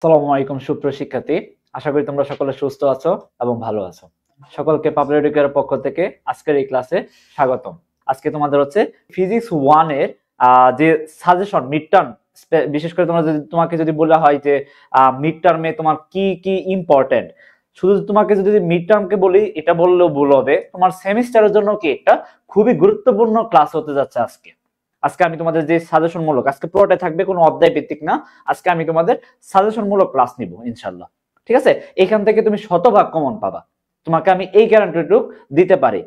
আসসালামু আলাইকুম সুপ্রিয় শিক্ষার্থী, আশা করি তোমরা সকলে সুস্থ আছো এবং ভালো আছো। সকলকে পাবলিক এডুকেশনের পক্ষ থেকে আজকের এই ক্লাসে স্বাগতম। আজকে তোমাদের হচ্ছে ফিজিক্স 1 এর যে সাজেশন মিড টার্ম, বিশেষ করে তোমাকে যদি বলা হয় যে মিড টার্মে তোমার কি কি ইম্পর্টেন্ট, শুধু তোমাকে যদি মিড টার্মকে বলি এটা বললেও ভুল হবে। তোমার সেমিস্টারের জন্য কি একটা খুবই গুরুত্বপূর্ণ ক্লাস হতে যাচ্ছে আজকে। আজকে আমি তোমাদের যে সাজেশন মূলক, আজকে পুরোটাই থাকবে, কোনো অধ্যায় ভিত্তিক না। আজকে আমি তোমাদের সাজেশন মূলক ক্লাস নিব ইনশাল্লাহ। ঠিক আছে, এখান থেকে তুমি শতভাগ কমন পাবা, তোমাকে আমি এই গ্যারান্টিটুকু দিতে পারি।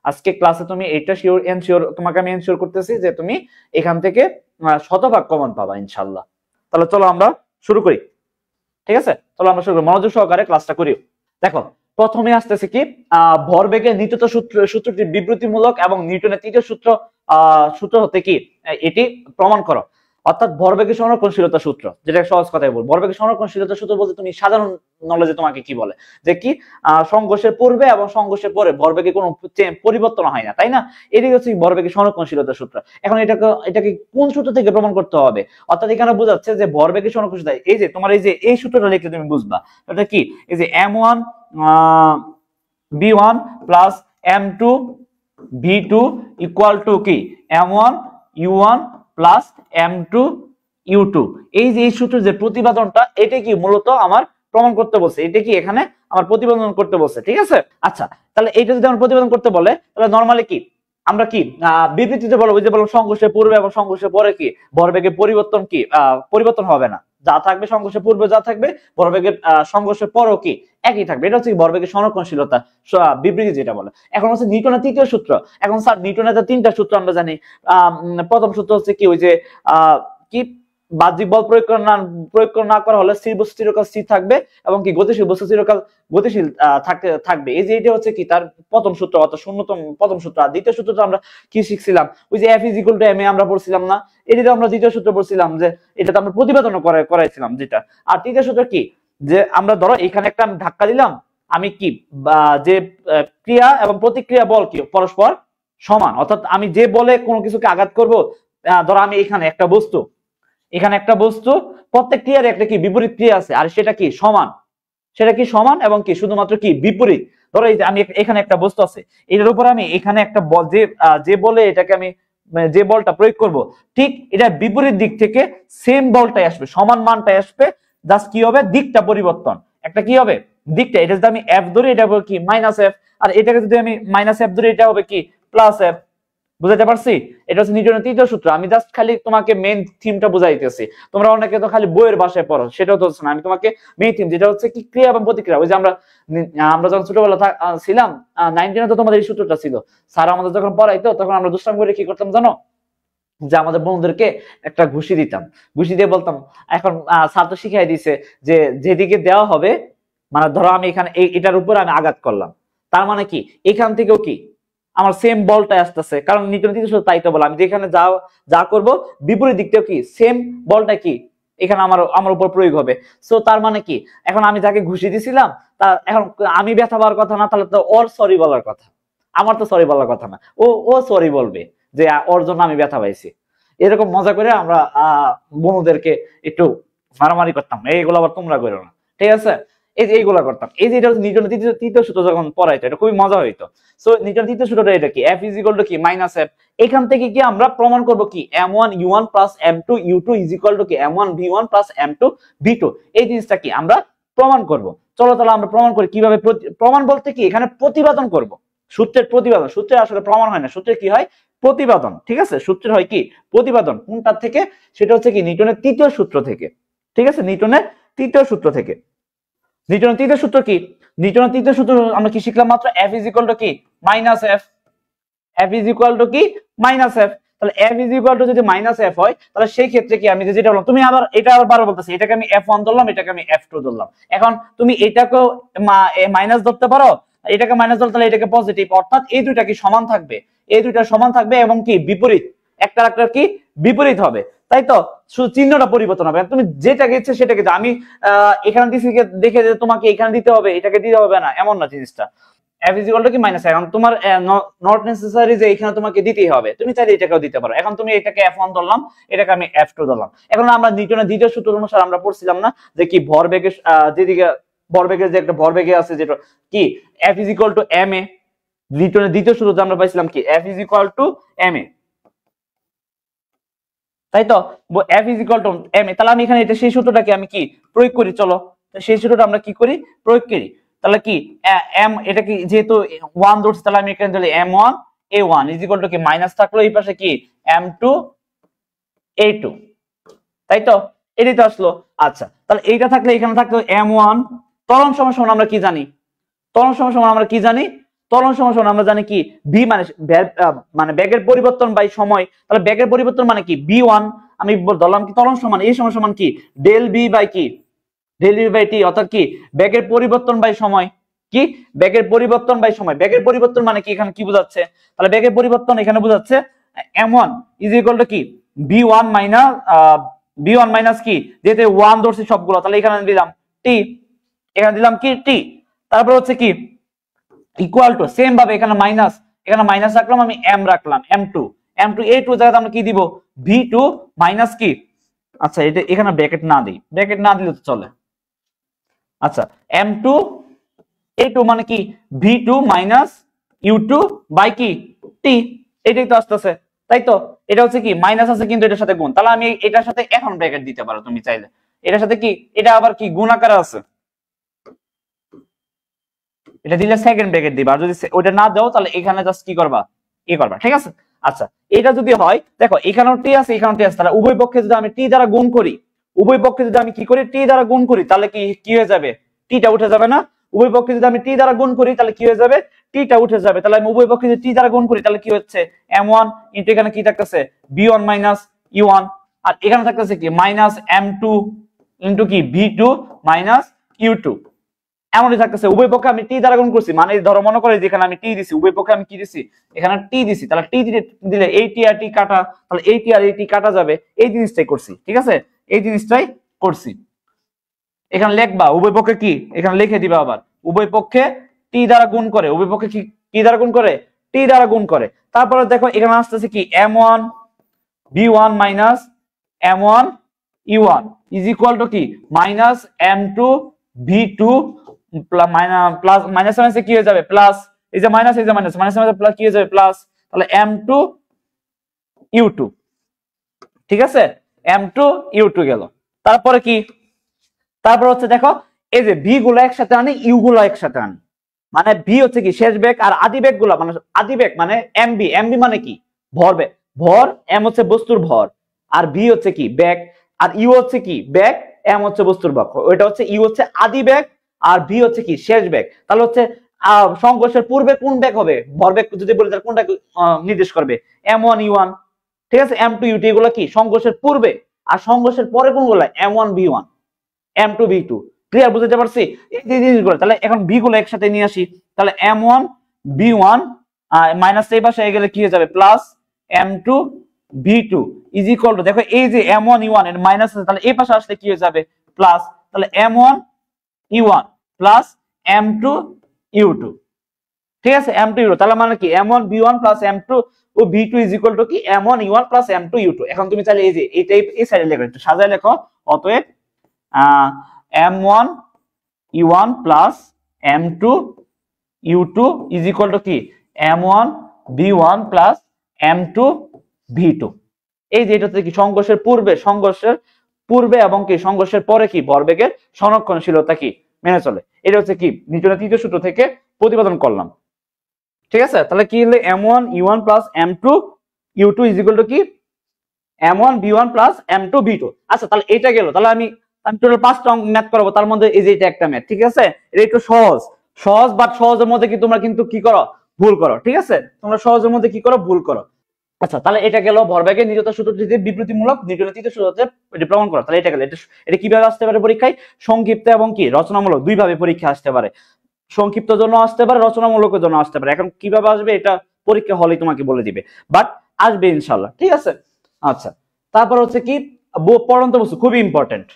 আজকে ক্লাসে তুমি এটা এনশিওর, তোমাকে আমি এনশিওর করতেছি যে তুমি এখান থেকে শতভাগ কমন পাবা ইনশাল্লাহ। তাহলে চলো আমরা শুরু করি। ঠিক আছে, চলো আমরা শুরু করি, মনোযোগ সহকারে ক্লাসটা করি। দেখো, প্রথমে আসতেছে কি ভরবেগের নিত্যতা সূত্রটি বিবৃতিমূলক এবং নিউটনের তৃতীয় সূত্র হতে কি এটি প্রমাণ করো। অর্থাৎ ভরবেগের সংরক্ষণশীলতা সূত্র, যেটা সহজ কথায় বল, ভরবেগের সংরক্ষণশীলতা সূত্র বলতে তুমি সাধারণ নলেজে তোমাকে কি বলে যে কি সংঘর্ষের পূর্বে এবং সংঘর্ষের পরে ভরবেগে কোনো পরিবর্তন হয় না, তাই না? এটি হচ্ছে ভরবেগের সংরক্ষণশীলতা সূত্র। এখন এটাকে কোন সূত্র থেকে প্রমাণ করতে হবে? অর্থাৎ এখানে বোঝাচ্ছে যে ভরবেগের সংরক্ষণশীলতা, এই যে তোমার এই সূত্রটা লিখলে তুমি বুঝবা এটা কি। এই যে m1 b1 plus m2 v2 equal to কি m1 u1 plus m2 u2। এই যে এই সূত্রের যে প্রতিপাদনটা, এটা কি মূলত আমার প্রমাণ করতে বলছে, এটা কি এখানে আমার প্রতিপাদন করতে বলছে। ঠিক আছে, আচ্ছা, তাহলে এইটা যদি আমার প্রতিপাদন করতে বলে, তাহলে নরমালি কি আমরা কি বিবৃতিতে বলবো যে বললাম সংঘর্ষের পূর্বে এবং সংঘর্ষের পরে কি ভরবেগের পরিবর্তন কি পরিবর্তন হবে না, যা থাকবে সংঘর্ষের পূর্বে যা থাকবে ভরবেগের সংঘর্ষের পরও কি একই থাকবে। এটা হচ্ছে ভরবেগের সংরক্ষণশীলতা বিবৃতি যেটা বলে। এখন হচ্ছে নিউটনের তৃতীয় সূত্র। এখন স্যার নিউটনের তিনটা সূত্র আমরা জানি। প্রথম সূত্র হচ্ছে কি ওই যে কি বাহ্যিক বল প্রয়োগ না করা হলে স্থির বস্তু চিরকাল স্থির থাকবে এবং কি গতিশীল বস্তু চিরকাল গতিশীল থাকবে। এই যে এটা হচ্ছে কি তার প্রথম সূত্র, অর্থাৎ শূন্যতম প্রথম সূত্র। আর দ্বিতীয় সূত্রটা আমরা কি শিখছিলাম, ওই যে F = ma আমরা পড়ছিলাম না, এটা আমরা দ্বিতীয় সূত্র পড়ছিলাম, যে এটা আমরা প্রতিপাদন করাইছিলাম যেটা। আর তৃতীয় সূত্র কি, যে আমরা ধরো এখানে একটা ধাক্কা দিলাম, আমি কি যে ক্রিয়া এবং প্রতিক্রিয়া বল কি পরস্পর সমান, অর্থাৎ আমি যে বলে কোনো কিছুকে আঘাত করব, ধরো আমি এখানে একটা বস্তু, প্রত্যেক ক্রিয়ার একটা কি বিপরীত ক্রিয়া আছে, আর সেটা কি সমান, এবং কি শুধুমাত্র কি বিপরীত। ধরো এই যে আমি এখানে একটা বস্তু আছে, এটার উপর আমি এখানে একটা বল, যে বলে এটাকে আমি যে বলটা প্রয়োগ করব, ঠিক এটা বিপরীত দিক থেকে সেম বলটাই আসবে, সমান মানটাই আসবে, জাস্ট কি হবে দিকটা পরিবর্তন, একটা কি হবে দিকটা। এটা যদি আমি এফ ধরি এটা হবে কি -f, আর এটাকে যদি আমি -f ধরি এটা হবে কি +f। বুঝাতে পারছি? এটা হচ্ছে নিউটনের তৃতীয় সূত্র। আমি জাস্ট খালি তোমাকে মেইন থিমটা বুঝাইতেছি, তোমরা অনেকে তো খালি বইয়ের ভাষায় পড়ো, সেটাও তো হচ্ছে না। আমি তোমাকে মেইন থিম যেটা হচ্ছে কি ক্রিয়া এবং প্রতিক্রিয়া, ওই যে আমরা যখন ছোটবেলা ছিলাম 9 তো তোমাদের এই সূত্রটা ছিল। স্যার আমাদের যখন পড়াইতো তখন আমরা দুষ্টামি করে কি করতাম জানো, যে আমাদের বন্ধুদেরকে একটা ঘুষি দিতাম, ঘুষি দিয়ে বলতাম, এখন স্যার তো শিখাই দিছে যে যেদিকে দেওয়া হবে, মানে ধরো আমি এখানে এটার উপর আমি আঘাত করলাম, তার মানে কি এখান থেকেও কি আমার সেম বলটা আসতেছে, কারণ নিউটনের তৃতীয় সূত্র তাই তো বলে, আমি যেখানে যা করব বিপরীত দিকটাও কি সেম বলটা কি এখানে আমার উপর প্রয়োগ হবে। সো তার মানে কি এখন আমি যাকে ঘুষি দিছিলাম, তা এখন আমি ব্যথা পাওয়ার কথা না, তাহলে তো ওর সরি বলার কথা, আমার তো সরি বলার কথা না, ও সরি বলবে যে ওর জন্য আমি ব্যথা পাইছি। এরকম মজা করে আমরা বন্ধুদেরকে একটু মারামারি করতাম, এইগুলো আবার তোমরা করো না, ঠিক আছে? এই যে এইগুলা করতাম। এই যে এটা হচ্ছে নিউটনের তৃতীয় সূত্র যখন পড়াইতো, এটা খুবই মজা হইতো। সো নিউটনের তৃতীয় সূত্রটা এটা কি, F = কি -f। এখান থেকে কি আমরা প্রমাণ করব কি m1 u1 m2 u2 কি m1 v1 m2 v2। এই জিনিসটা কি আমরা প্রমাণ করব। চলো তাহলে আমরা প্রমাণ করি কিভাবে। প্রমাণ বলতে কি এখানে প্রতিপাদন করব, সূত্রের প্রতিপাদন। সূত্রে আসলে প্রমাণ হয় না, সূত্রে কি হয় প্রতিপাদন। ঠিক আছে, সূত্রের হয় কি প্রতিপাদন। কোনটা থেকে? সেটা হচ্ছে কি নিউটনের তৃতীয় সূত্র থেকে। ঠিক আছে, নিউটনের তৃতীয় সূত্র থেকে। নিউটনের তৃতীয় সূত্র কি? নিউটনের তৃতীয় সূত্র আমরা কি শিখলাম মাত্র, F = কি -f। F = কি -f। তাহলে F যদি -f হয়, তাহলে সেই ক্ষেত্রে কি আমি যেটা বললাম, তুমি আবার এটা আবার বারবার বলতেছি, এটাকে আমি f1 ধরলাম, এটাকে আমি f2 ধরলাম। এখন তুমি এটাকেও মাইনাস ধরতে পারো, এটাকে মাইনাস ধরতে, তাহলে এটাকে পজিটিভ, অর্থাৎ এই দুইটা কি সমান থাকবে, এই দুইটা সমান থাকবে এবং কি বিপরীত, একটা কি বিপরীত হবে, তাই তো? শুধু চিহ্নটা পরিবর্তন হবে। তুমি যেটাকে ইচ্ছে সেটাকে, আমি এখানে দিছি দেখে যে তোমাকে এখানে দিতে হবে, এটাকে দিতে হবে না, এমন না জিনিসটা। f ইজ ইকুয়াল টু কি মাইনাস। এখন তোমার নট নেসেসারি যে এখানে তোমাকে দিতেই হবে, তুমি চাইলে এটাকেও দিতে পারো। এখন তুমি এটাকে f1 ধরলাম, এটাকে আমি f2 ধরলাম। এখন আমরা নিউটনের দ্বিতীয় সূত্র অনুসারে আমরা পড়ছিলাম না যে কি ভরবেগের যেদিকে ভরবেগের যে একটা ভরবেগে আছে যেটা কি f is equal two ma। নিউটনের দ্বিতীয় সূত্রতে আমরা পাইছিলাম কি f is equal two ma, তাই তো f is equal two ma। তাহলে আমি এখানে এটা সেই সূত্রটাকে আমি কি প্রয়োগ করি, চলো সেই সূত্রটা আমরা কি করি প্রয়োগ করি। তাহলে কি m এটা কি যেহেতু 1 ধরছি, তাহলে আমি এখানে ধরি m1 a1 is equal to কি মাইনাস থাকলো এই পাশে কি m2 a2, তাই তো এটাই তো আসলো। আচ্ছা তাহলে এইটা থাকলে এখানে থাকলো m1 ত্বরণ সমান আমরা কি জানি, ত্বরণ সমান আমরা কি জানি, ত্বরণ সমান আমরা জানি কি v মানে বেগের পরিবর্তন বাই সময়। তাহলে বেগের পরিবর্তন মানে কি v1, আমি ধরলাম কি ত্বরণ সমান এই সমান কি ডেল v বাই কি ডেল v বাই t, অর্থাৎ কি বেগের পরিবর্তন বাই সময়, কি বেগের পরিবর্তন বাই সময়। বেগের পরিবর্তন মানে কি এখানে কি বোঝাচ্ছে, তাহলে বেগের পরিবর্তন এখানে বোঝাচ্ছে m1 ইজ ইকুয়াল টু কি v1 মাইনাস কি যেহেতু 1 ধরছি সবগুলো, তাহলে এখানে দিলাম t, এখানে দিলাম কি t, তারপর হচ্ছে কি ইকুয়াল টু সেম ভাবে এখানে মাইনাস রাখলাম, আমি m রাখলাম m2 a2 জায়গাতে আমরা কি দিব v2 মাইনাস কি, আচ্ছা এটা এখানে ব্র্যাকেট না দিই, ব্র্যাকেট না দিলে তো চলে। আচ্ছা m2 a2 মানে কি v2 মাইনাস u2 বাই কি t, এটাই তো আসতেছে, তাই তো এটা হচ্ছে কি মাইনাস আছে কিন্তু এটার সাথে গুণ, তাহলে আমি এটার সাথে এখন ব্র্যাকেট দিতে পারো তুমি চাইলে, এটার সাথে কি এটা আবার কি গুণ আকারে আছে, এটা দিলে সেকেন্ড ব্র্যাকেট দিবা, আর যদি ওটা না দাও তাহলে এখানে জাস্ট কি করবা করবা, ঠিক আছে। আচ্ছা এটা যদি হয় দেখো এখানেও টি আছে এখানেও টি আছে, তাহলে উভয় পক্ষে যদি আমি টি দ্বারা গুণ করি, উভয় পক্ষে যদি আমি কি করি টি দ্বারা গুণ করি তাহলে কি হয়ে যাবে টিটা উঠে যাবে না, উভয় পক্ষে যদি আমি টি দ্বারা গুণ করি তাহলে কি হয়ে যাবে টিটা উঠে যাবে, তাহলে আমি উভয় পক্ষে যদি টি দ্বারা গুণ করি তাহলে কি হচ্ছে m1 ইনটু এখানে কি থাকতেছে b1 মাইনাস u1, আর এখানে থাকতেছে কি মাইনাস m2 ইনটু কি v2 মাইনাস u2, এমনই থাকতেছে। উভয় পক্ষে আমি টি দ্বারা গুণ করছি, মানে ধরো মনে করে যেখানে আমি টি দিছি উভয় পক্ষে আমি কি দিছি এখানে টি দিছি, তাহলে টি দিলে এই টি আর টি কাটা, তাহলে এই টি আর এই টি কাটা যাবে, এই জিনিসটাই করছি, ঠিক আছে এই জিনিসটাই করছি। এখানে লিখবা উভয় পক্ষে কি এখানে লিখে দিবা, আবার উভয় পক্ষে টি দ্বারা গুণ করে, উভয় পক্ষে কি দ্বারা গুণ করে টি দ্বারা গুণ করে। তারপরে দেখো এখানে আসতেছে কি m1 b1 minus m1 u1 is equal to কি minus m2 v2 plus minus মাইনাসে কি হয়ে যাবে প্লাস, এই যে মাইনাস এই যে মাইনাস মাইনাস মাইনাস প্লাস কি হয়ে যাবে প্লাস, তাহলে m2 u2, ঠিক আছে m2 u2 গেল। তারপরে কি তারপর হচ্ছে দেখো এই যে v গুলো একসাথে আনি u গুলো একসাথে আনি, মানে v হচ্ছে কি শেষ বেগ আর আদি বেগ গুলো মানে আদি বেগ মানে mb মানে কি ভরবেগ, ভর m হচ্ছে বস্তুর ভর আর v হচ্ছে কি বেগ আর u হচ্ছে কি বেগ, m হচ্ছে বস্তুর ভর, ওইটা হচ্ছে u হচ্ছে আদি বেগ আর v হচ্ছে কি শেষ বেগ। তাহলে হচ্ছে সংঘর্ষের পূর্বে কোন বেগ হবে ভরবেগ যদি বলি তাহলে কোনটা নির্দেশ করবে m1 u1, ঠিক আছে m2 u2 এগুলো কি সংঘর্ষের পূর্বে, আর সংঘর্ষের পরে কোনগুলো m1 v1 m2 v2, clear বুঝতে পারছি এই জিনিসগুলো। তাহলে এখন v গুলো একসাথে নিয়ে আসি, তাহলে m1 v1 মাইনাস এই পাশে গেলে কি হয়ে যাবে plus m2 v2 is equal two দেখো এই যে m1 u1 এর মাইনাস আছে তাহলে এই পাশে আসলে কি হয়ে যাবে প্লাস, তাহলে m1 u1 plus m2 u2, ঠিক আছে m2 u2, তাহলে মানে কি m1 v1 প্লাস m2 ও v2 ইজ ইকুয়াল টু কি m1 u1 plus m2 u2। এখন তুমি চাইলে এই যে এই টাইপ এই সাইডে লেখো, একটু সাজায় লেখো, অতএব m1 u1 plus m2 u2 is equal to কি m1 v1 plus m2 v2। এই যে এটা হচ্ছে কি সংঘর্ষের পূর্বে এবং কি সংঘর্ষের পরে কি ভরবেগের সংরক্ষণশীলতা কি মেনে চলে, এটা হচ্ছে কি নিউটনের তৃতীয় সূত্র থেকে প্রতিপাদন করলাম, ঠিক আছে। তাহলে কি হলো m1 u1 plus m2 u2 is equal to কি m1 v1 plus m2 v2। আচ্ছা তাহলে এটা গেল, তাহলে আমি টোটাল 5টা অঙ্ক ম্যাথ করাবো, তার মধ্যে এই যে এটা একটা ম্যাথ, ঠিক আছে এটা একটু সহজ বাট সহজের মধ্যে কি তোমরা কিন্তু কি করো ভুল করো, ঠিক আছে তোমরা সহজের মধ্যে কি করো ভুল করো। আচ্ছা তাহলে এটা গেল ভরবেগের নিত্যতা সূত্রটিতে বিবৃতিমূলক নিউটনের তৃতীয় সূত্রতে এটি প্রমাণ করা। তাহলে এটা গেল, এটা কিভাবে আসতে পারে পরীক্ষায়, সংক্ষিপ্ত এবং কি রচনামূলক দুই ভাবে পরীক্ষা আসতে পারে, সংক্ষিপ্ত জন্য আসতে পারে রচনামূলকের জন্য আসতে পারে। এখন কিভাবে আসবে এটা পরীক্ষা হলেই তোমাকে বলে দিবে, বাট আসবে ইনশাআল্লাহ, ঠিক আছে। আচ্ছা তারপর হচ্ছে কি পড়ন্ত বস্তু, খুবই ইম্পর্টেন্ট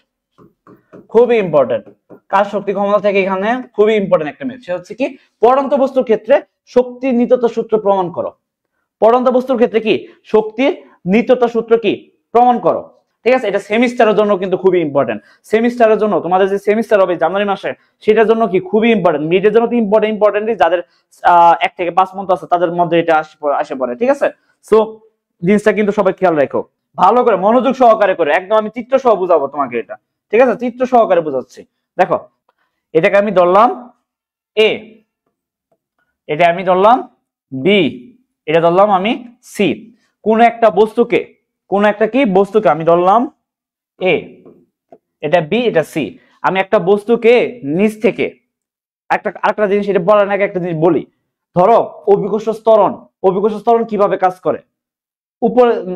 কাজ শক্তি ক্ষমতা থেকে এখানে খুবই ইম্পর্টেন্ট একটা ম্যাথ, সেটা হচ্ছে কি পড়ন্ত বস্তুর ক্ষেত্রে শক্তির নিত্যতা সূত্র প্রমাণ করো। পড়ন্ত বস্তুর ক্ষেত্রে কি শক্তির নিত্যতা সূত্র কি প্রমাণ করো। ঠিক আছে, এটা সেমিস্টারের জন্য কিন্তু খুবই ইম্পর্টেন্ট। সেমিস্টারের জন্য তোমাদের যে সেমিস্টার হবে জানুয়ারি মাসে, সেটার জন্য কি খুবই ইম্পর্টেন্ট। মিডের জন্য তো ইম্পর্টেন্ট, যাদের 1 থেকে 5 মান্থ আছে তাদের মধ্যে এটা আসে পড়ে। ঠিক আছে, সো জিনিসটা কিন্তু সবাই খেয়াল রাখো, ভালো করে মনোযোগ সহকারে করে, একদম আমি চিত্র সহ বুঝাবো তোমাকে এটা। ঠিক আছে, চিত্র সহকারে বুঝাচ্ছি। দেখো, এটাকে আমি ধরলাম এ, এটা আমি ধরলাম বি, এটা ধরলাম আমি সি। কোন একটা বস্তুকে, কোন একটা কি বস্তুকে আমি ধরলাম এ, এটা বি, এটা সি। আমি একটা বস্তুকে নিচ থেকে আরেকটা জিনিস, এটা বলার আগে একটা জিনিস বলি। ধরো অভিকর্ষ ত্বরণ, অভিকর্ষ ত্বরণ কিভাবে কাজ করে?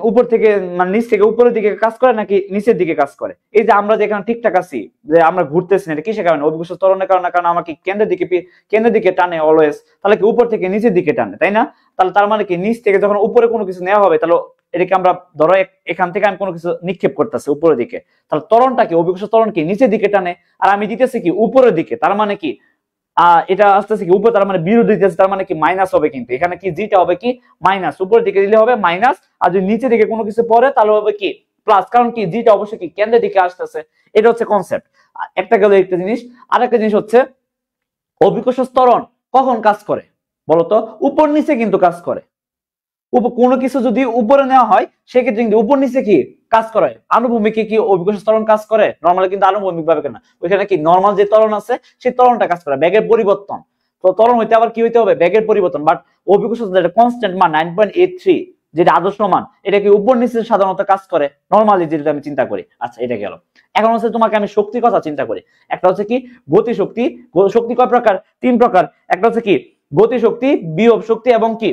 উপর থেকে মানে নিচ থেকে উপরের দিকে কাজ করে নাকি নিচের দিকে কাজ করে? এই যে আমরা যেখানে ঠিকঠাক আছি, যে আমরা ঘুরতেছি না, এটা কিসের কারণে? অভিকর্ষ ত্বরণের কারণে। কারণ আমাকে কেন্দ্রের দিকে টানে অলওয়েজ, তাহলে কি উপর থেকে নিচের দিকে টানে, তাই না? তাহলে তার মানে কি নিচ থেকে যখন উপরে কোনো কিছু নেওয়া হবে, তাহলে এটাকে আমরা ধরো এখান থেকে আমি কোনো কিছু নিক্ষেপ করতেছি উপরের দিকে, তাহলে ত্বরণটা কি, অভিকর্ষ ত্বরণ কি নিচের দিকে টানে, আর আমি দিতেছি কি উপরের দিকে। তার মানে কি এটা আসতেছে কি উপরে, তার মানে বিরোধী দিতেছে, তার মানে কি মাইনাস হবে। কিন্তু এখানে কি জিটা হবে কি মাইনাস, উপরের দিকে দিলে হবে মাইনাস, আর যদি নিচের দিকে কোনো কিছু পড়ে তাহলে হবে কি প্লাস। কারণ কি জিটা অবশ্যই কি কেন্দ্রের দিকে আসতেছে। এটা হচ্ছে কনসেপ্ট। একটা গেল একটা জিনিস। আরেকটা জিনিস হচ্ছে অভিকর্ষ ত্বরণ কখন কাজ করে বলতো? উপর নিচে কিন্তু কাজ করে। কোনো কিছু যদি উপরে নেওয়া হয় সেক্ষেত্রে কিন্তু উপর নিচে কি কাজ করে। আনুভূমিকে কি অভিকর্ষ ত্বরণ কাজ করে? নরমালি কিন্তু আনুভূমিক ভাবে কেন, ওইখানে কি নরমাল যে ত্বরণ আছে সেই ত্বরণটা কাজ করে, বেগের পরিবর্তন। তো ত্বরণ হইতে আবার কি হইতে হবে? বেগের পরিবর্তন। বাট অভিকর্ষ যেটা কনস্ট্যান্ট মান 9.83, যেটা আদর্শ মান, এটা কি উপর নিচে সাধারণত কাজ করে নরমালি, যেটা আমি চিন্তা করি। আচ্ছা, এটা গেল। এখন হচ্ছে তোমাকে আমি শক্তির কথা চিন্তা করি। একটা হচ্ছে কি গতি শক্তি। শক্তি কয় প্রকার? 3 প্রকার। একটা হচ্ছে কি গতি শক্তি, বিভব শক্তি এবং কি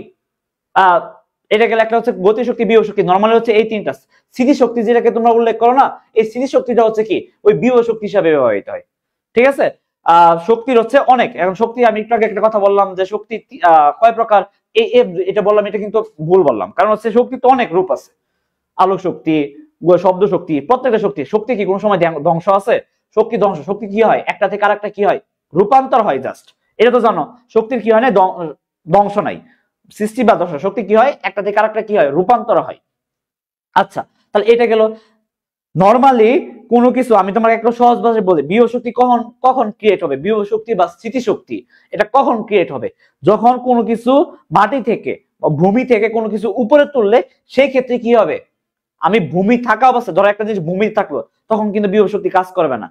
এটা গেলে একটা হচ্ছে গতি শক্তি, বিভব শক্তি। নরমালি হচ্ছে এই তিনটা। স্থিতি শক্তি যেটাকে তোমরা উল্লেখ করো না, এই স্থিতি শক্তিটা হচ্ছে কি ওই বিভব শক্তি হিসাবে ব্যবহৃত হয়। ঠিক আছে, শক্তির হচ্ছে অনেক। এখন শক্তি আমি একটু আগে একটা কথা বললাম যে শক্তি কয় প্রকার, এটা বললাম, এটা কিন্তু ভুল বললাম। কারণ হচ্ছে শক্তি তো অনেক রূপ আছে। আলোক শক্তি, শব্দ শক্তি, প্রত্যেকটা শক্তি। শক্তি কি কোনো সময় ধ্বংস আছে? শক্তি ধ্বংস, শক্তি কি হয় একটা থেকে আরেকটা কি হয় রূপান্তর হয় জাস্ট। এটা তো জানো, শক্তির কি হয় না ধ্বংস নাই, সৃষ্টি বা দশা। শক্তি কি হয় একটা থেকে আরেকটা কি হয় রূপান্তর হয়। আচ্ছা, তাহলে এটা গেল। নরমালি কোনো কিছু আমি তোমাকে একটা সহজ ভাষায় বলি, বিভব শক্তি কখন কখন ক্রিয়েট হবে? বিভব শক্তি বা স্থিতিশক্তি এটা কখন ক্রিয়েট হবে? যখন কোনো কিছু মাটি থেকে ভূমি থেকে কোনো কিছু উপরে তুললে সেই ক্ষেত্রে কি হবে? আমি ভূমি থাকা অবস্থা, ধরো একটা জিনিস ভূমি থাকলো, তখন কিন্তু বিভব শক্তি কাজ করবে না।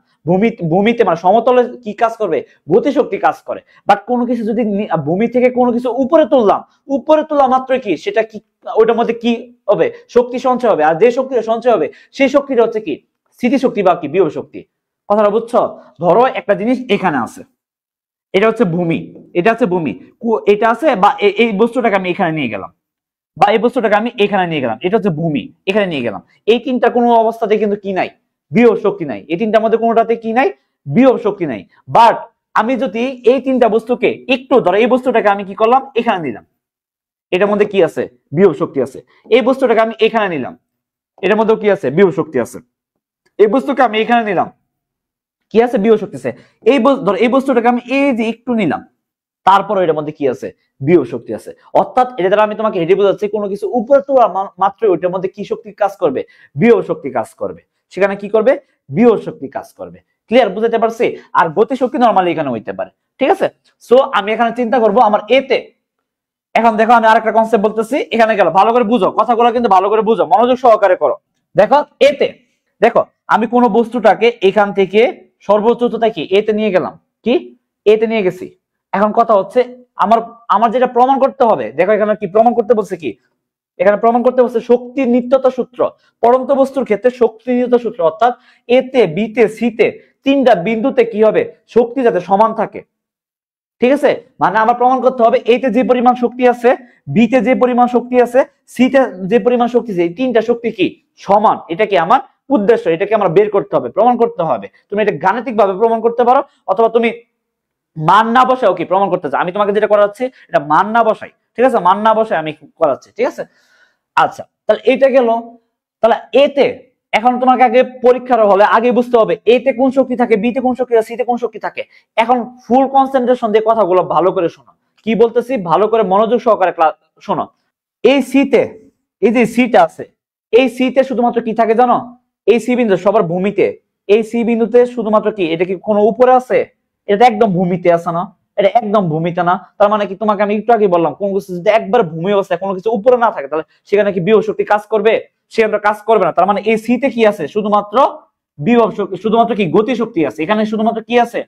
ভূমিতে মানে সমতলে কি কাজ করবে? গতি শক্তি কাজ করে। বাট কোনো কিছু যদি ভূমি থেকে কোনো কিছু উপরে তুললাম, উপরে তোলা মাত্র কি সেটা কি ওইটার মধ্যে কি হবে? শক্তি সঞ্চয় হবে। আর যে শক্তিটা সঞ্চয় হবে সেই শক্তিটা হচ্ছে কি স্থিতিশক্তি বা কি বিভব শক্তি। কথাটা বুঝছো? ধরো একটা জিনিস এখানে আছে, এটা হচ্ছে ভূমি, এটা হচ্ছে ভূমি, এটা আছে বা এই বস্তুটাকে আমি এখানে নিয়ে গেলাম, বা এই বস্তুটাকে আমি এখানে নিয়ে গেলাম, এটা হচ্ছে ভূমি, এখানে নিয়ে গেলাম। এই তিনটা কোনো অবস্থাতে কিন্তু কি নাই? বিভব শক্তি নাই। এই তিনটার মধ্যে কোনোটাতে কি নাই? বিভব শক্তি নাই। বাট আমি যদি এই তিনটা বস্তুকে একটু ধরো, এই বস্তুটাকে আমি কি করলাম এখানে নিলাম, এটার মধ্যে কি আছে? বিভব শক্তি আছে। এই বস্তুটাকে আমি এখানে নিলাম, এটার মধ্যেও কি আছে? বিভব শক্তি আছে। এই বস্তুকে আমি এখানে নিলাম, কি আছে? বিভব শক্তি আছে। ধরো এই বস্তুটাকে আমি এই যে একটু নিলাম, তারপর এটার মধ্যে কি আছে? বিভব শক্তি আছে। অর্থাৎ এটা দ্বারা আমি তোমাকে হেঁটে বোঝাচ্ছি কোনো কিছু উপরে তোলা মাত্র ওইটার মধ্যে কি শক্তি কাজ করবে? বিভব শক্তি কাজ করবে। সেখানে কি করবে? বিভব শক্তি কাজ করবে। ক্লিয়ার? বুঝতে পারছি? আর গতি শক্তি নরমালি এখানে হইতে পারে। ঠিক আছে, সো আমি এখানে চিন্তা করব আমার এতে। এখন দেখো আমি আরেকটা কনসেপ্ট বলতেছি, এখানে গেল, ভালো করে বুঝো কথাগুলো, কিন্তু ভালো করে বুঝো, মনোযোগ সহকারে করো। দেখো এতে, দেখো আমি কোন বস্তুটাকে এখান থেকে সর্বোচ্চ উচ্চতা কি এতে নিয়ে গেলাম, কি এতে নিয়ে গেছি। এখন কথা হচ্ছে আমার আমার যেটা প্রমাণ করতে হবে, দেখো এখানে কি প্রমাণ করতে বলছে, কি এখানে প্রমাণ করতে বলছে শক্তির নিত্যতা সূত্র। পরন্ত বস্তুর ক্ষেত্রে শক্তির নিত্যতা সূত্র, অর্থাৎ এতে বিতে সিতে তিনটা বিন্দুতে কি হবে? শক্তি যাতে সমান থাকে। ঠিক আছে, মানে আমার প্রমাণ করতে হবে এতে যে পরিমাণ শক্তি আছে, বিতে যে পরিমাণ শক্তি আছে, সিতে যে পরিমাণ শক্তি আছে, এই তিনটা শক্তি কি সমান। এটা কি আমার উদ্দেশ্য, এটাকে আমরা বের করতে হবে, প্রমাণ করতে হবে। তুমি এটা গাণিতিক ভাবে প্রমাণ করতে পারো, অথবা তুমি মান না বসাও কি প্রমাণ করতে চাও। আমি তোমাকে যেটা করাচ্ছি এটা মান না বসাই, ঠিক আছে, মান না বসাই আমি করাচ্ছি। ঠিক আছে, আচ্ছা তাহলে এইটা গেল। তাহলে এতে এখন তোমাকে আগে পরীক্ষার হলে আগে বুঝতে হবে এ তে কোন শক্তি থাকে, বি তে কোন শক্তি থাকে, সি তে কোন শক্তি থাকে। এখন ফুল কনসেন্ট্রেশন দিয়ে কথাগুলো ভালো করে শোনো, কি বলতেছি ভালো করে মনোযোগ সহকারে শোনো। এই সি তে, এই যে সিটা আছে, এই সি তে শুধুমাত্র কি থাকে জানো, এই সি বিন্দু সবার ভূমিতে, এই সি বিন্দুতে শুধুমাত্র কি, এটা কি কোনো উপরে আছে, এটা একদম ভূমিতে আছে না, এটা একদম ভূমিতে না। তার মানে কি তোমাকে আমি একটু আগে বললাম কোন কিছু যদি একবার ভূমি অবস্থায় কোনো কিছু উপরে না থাকে তাহলে সেখানে কি বিভব শক্তি কাজ করবে, সেখানে কাজ করবে না। তার মানে এই সি তে কি আছে, শুধুমাত্র বিভব শক্তি, শুধুমাত্র কি গতি শক্তি আছে, এখানে শুধুমাত্র কি আছে,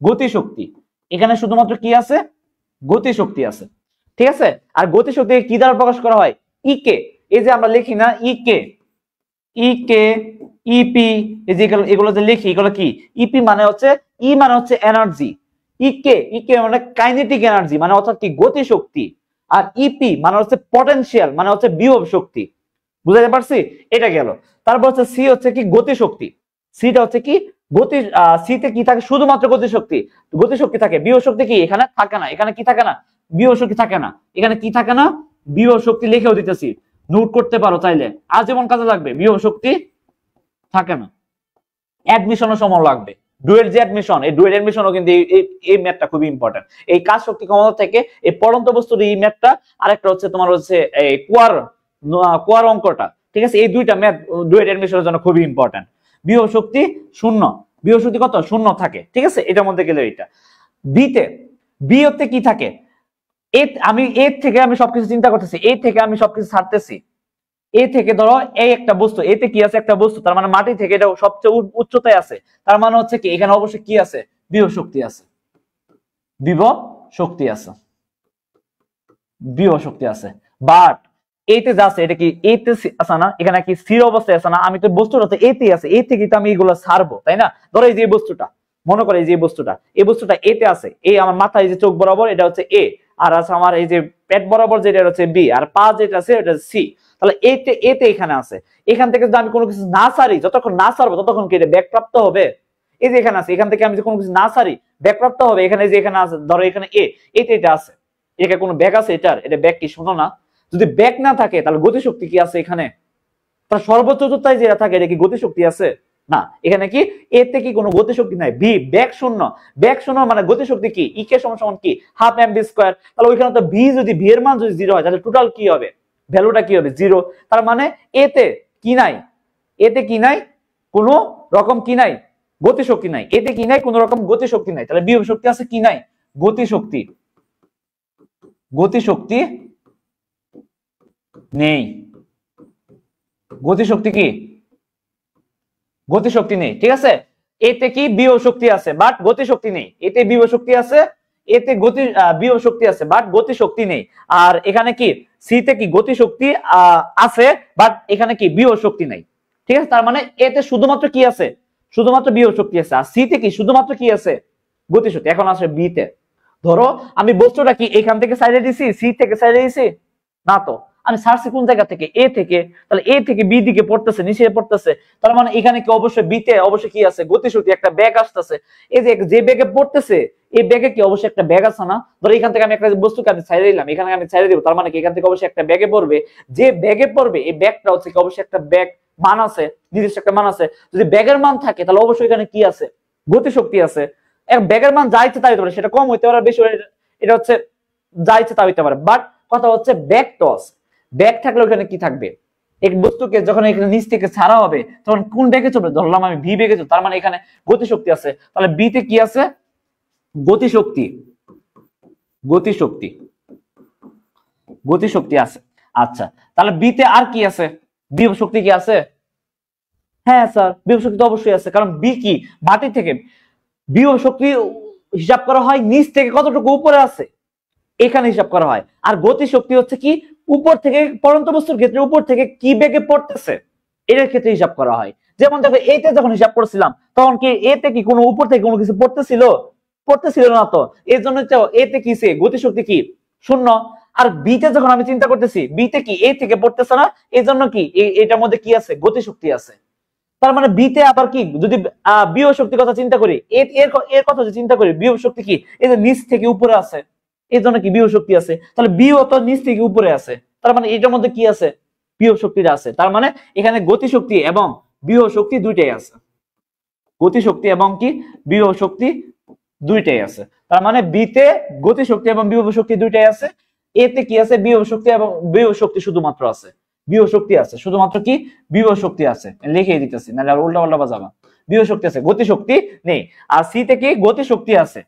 গতি শক্তি, এখানে শুধুমাত্র কি আছে, গতি শক্তি আছে। ঠিক আছে, আর গতি শক্তি কি দ্বারা প্রকাশ করা হয়, ই কে, এই যে আমরা লিখি না ই কে, ই কে, ইপি, এই যে এগুলো যে লিখি এগুলো কি, ইপি মানে হচ্ছে, ই মানে হচ্ছে এনার্জি, ই কে মানে কাইনেটিক এনার্জি মানে অর্থাৎ কি গতি শক্তি, আর ইপি মানে হচ্ছে পটেনশিয়াল মানে হচ্ছে বিভব শক্তি। বুঝাতে পারছি, এটা গেল। তারপর হচ্ছে সি হচ্ছে কি গতি শক্তি, সিটা হচ্ছে কি গতি, সিতে কি থাকে শুধুমাত্র গতি শক্তি, গতি শক্তি থাকে, বিভব শক্তি কি এখানে থাকে না, এখানে কি থাকে না, বিভব শক্তি থাকে না, এখানে কি থাকে না, বিভব শক্তি লিখেও দিতেছি, নোট করতে পারো চাইলে, আজীবন কাজে লাগবে, বিভব শক্তি থাকে না। অ্যাডমিশনের সময় লাগবে, ডুয়েট যে অ্যাডমিশন, এই ডুয়েট অ্যাডমিশনও কিন্তু এই ম্যাথটা খুবই ইম্পর্টেন্ট। এই কাজ শক্তি ক্ষমতা থেকে এই পড়ন্ত বস্তুর এই ম্যাথটা, আরেকটা হচ্ছে তোমার হচ্ছে এই কোয়ার অঙ্কটা। ঠিক আছে, এই দুইটা ম্যাথ ডুয়েট অ্যাডমিশনের জন্য খুবই ইম্পর্টেন্ট। বিভব শক্তি শূন্য, বিভব শক্তি কত, শূন্য থাকে। ঠিক আছে, এটার মধ্যে গেলে এটা। বিতে, বি হতে কি থাকে, আমি এর থেকে আমি সবকিছু চিন্তা করতেছি, এই থেকে আমি সবকিছু ছাড়তেছি, এ থেকে ধরো এই একটা বস্তু, এতে কি আছে একটা বস্তু, তার মানে মাটি থেকে এটা সবচেয়ে উচ্চতায় আছে, তার মানে হচ্ছে কি এখানে অবশ্যই কি আছে, বিভব শক্তি আছে, বিভব শক্তি আছে, বিভব শক্তি আছে। বাট এতে যা আছে এটা কি এতে আছে না, এখানে কি স্থির অবস্থায় আছে না, আমি তো বস্তুটা তো এতে আছে, এ থেকে তো আমি এগুলো ছাড়বো তাই না। ধরো এই যে বস্তুটা, মনে করে এই যে বস্তুটা, এই বস্তুটা এতে আছে, এই আমার মাথায় যে চোখ বরাবর এটা হচ্ছে এ, আর আছে আমার এই যে পেট বরাবর যেটা হচ্ছে বি, আর পা যেটা আছে এটা সি। তাহলে এতে এখানে আছে, এখান থেকে যদি আমি কোনো কিছু না সারি, যতক্ষণ না সারবো ততক্ষণ কি এটা ব্যাকপ্রাপ্ত হবে। এই যে এখানে আছে, এখান থেকে আমি যে কোনো কিছু না সারি ব্যাকপ্রাপ্ত হবে, এখানে যে এখানে আছে ধরো এখানে এতে এটা আছে, এটা কোনো ব্যাক আছে এটার, এটা ব্যাক কি শোনো না, যদি ব্যাক না থাকে তাহলে গতিশক্তি কি আছে এখানে, তার সর্বোচ্চ উচ্চতায় যেটা থাকে এটা কি গতিশক্তি আছে না, এখানে কি এতে কি কোনো গতিশক্তি নাই, বি ব্যাক শূন্য, ব্যাক শূন্য মানে গতিশক্তি কি ই কে সমান সমান কি হাফ এম বি স্কয়ার। তাহলে ওইখানে তো ভি যদি ভি এর মান যদি 0 হয় তাহলে টোটাল কি হবে, ভ্যালুটা কি হবে 0। তার মানে এতে কি নাই, এতে কি নাই, কোনো রকম কি নাই, গতিশক্তি নাই, এতে কি নাই, কোনো রকম গতিশক্তি নাই। তাহলে বিভব শক্তি আছে কি নাই, গতিশক্তি, গতিশক্তি নেই, গতিশক্তি কি, গতিশক্তি নেই। ঠিক আছে, এতে কি বিভব শক্তি আছে বাট গতিশক্তি নেই, এতে বিভব শক্তি আছে, এতে বিভব শক্তি আছে বাট গতিশক্তি নেই। আর এখানে কি সি তে কি গতিশক্তি আছে বাট এখানে কি বিভব শক্তি নেই। ঠিক আছে, তার মানে এতে শুধুমাত্র কি আছে, শুধুমাত্র বিভব শক্তি আছে, আর সি তে কি শুধুমাত্র কি আছে, গতিশক্তি। এখন আসে বি তে, ধরো আমি বস্তুটা কি এখান থেকে সাইডে দিছি, সি থেকে সাইডে দিছি না, তো আমি সারছি কোন জায়গা থেকে, এ থেকে, তাহলে এ থেকে বি দিকে পড়তেছে, নিচে পড়তেছে, তার মানে এখানে কি অবশ্যই বি তে অবশ্যই কি আছে, গতিশক্তি, একটা ব্যাগ আসতেছে, এই যে ব্যাগে পড়তেছে এই ব্যাগে কি অবশ্যই একটা ব্যাগ আছে না। ধরো এখান থেকে আমি একটা বস্তুকে আমি ছাইড়ে দিলাম, এখানে আমি ছাইড়ে দিব, তার মানে কি এখান থেকে অবশ্যই একটা ব্যাগে পড়বে, যে ব্যাগে পড়বে এই ব্যাগটা হচ্ছে কি অবশ্যই একটা ব্যাগ মান আছে, নির্দিষ্ট একটা মান আছে। যদি ব্যাগের মান থাকে তাহলে অবশ্যই এখানে কি আছে, গতিশক্তি আছে। ব্যাগের মান যা ইচ্ছে তাই হতে পারে, সেটা কম হইতে পারে বেশি, এটা হচ্ছে যা ইচ্ছে তা হইতে পারে, বাট কথা হচ্ছে ব্যাগ টস, ব্যাগ থাকলে ওখানে কি থাকবে, এক বস্তুকে যখন এখানে নিচ থেকে ছাড়া হবে তখন কোন ব্যাগে চলবে, ধরলাম আমি ভি ব্যাগে চলবে, তার মানে এখানে গতিশক্তি আছে। তাহলে বি তে কি আছে, গতিশক্তি, গতিশক্তি, গতিশক্তি আছে। আচ্ছা, তাহলে বি তে আর কি আছে, বিভব শক্তি কি আছে, হ্যাঁ স্যার বিভব শক্তি তো অবশ্যই আছে, কারণ বি কি মাটি থেকে, বিভব শক্তি হিসাব করা হয় নিচ থেকে কতটুকু উপরে আছে এখানে হিসাব করা হয়, আর গতি শক্তি হচ্ছে কি উপর থেকে, পড়ন্ত বস্তুর ক্ষেত্রে উপর থেকে কি বেগে পড়তেছে এটার ক্ষেত্রে হিসাব করা হয়। যেমন দেখো এতে যখন হিসাব করছিলাম তখন কি এতে কি কোনো উপর থেকে কোনো কিছু পড়তেছিল, পড়তেছিল না, তো এর জন্য এতে কি সে গতি শক্তি কি শূন্য। আর বিতে যখন আমি চিন্তা করতেছি বিতে কি এ থেকে পড়তেছে না, এই জন্য কি এটার মধ্যে কি আছে, গতি শক্তি আছে। তার মানে বিতে আবার কি যদি বিভব শক্তির কথা চিন্তা করি, এর কথা যদি চিন্তা করি, বিভব শক্তি কি এই যে নিচ থেকে উপরে আছে, এই জন্য কি বিভব শক্তি আছে। তাহলে বিও তো নিচ থেকে উপরে আছে, তার মানে এটার মধ্যে কি আছে, বিভব শক্তিটা আছে। তার মানে এখানে গতি শক্তি এবং বিভব শক্তি দুইটাই আছে, গতি শক্তি এবং কি বিভব শক্তি দুইটাই আছে। তার মানে বি তে গতি শক্তি এবং বিভব শক্তি দুইটাই আছে, এ তে কি আছে বিভব শক্তি এবং বিভব শক্তি শুধুমাত্র আছে, বিভব শক্তি আছে শুধুমাত্র কি বিভব শক্তি আছে, লিখে দিতেছি নাহলে আর উল্টা পাল্টা বাজাবা। বিভব শক্তি আছে, গতি শক্তি নেই। আর সি তে কি গতি শক্তি আছে,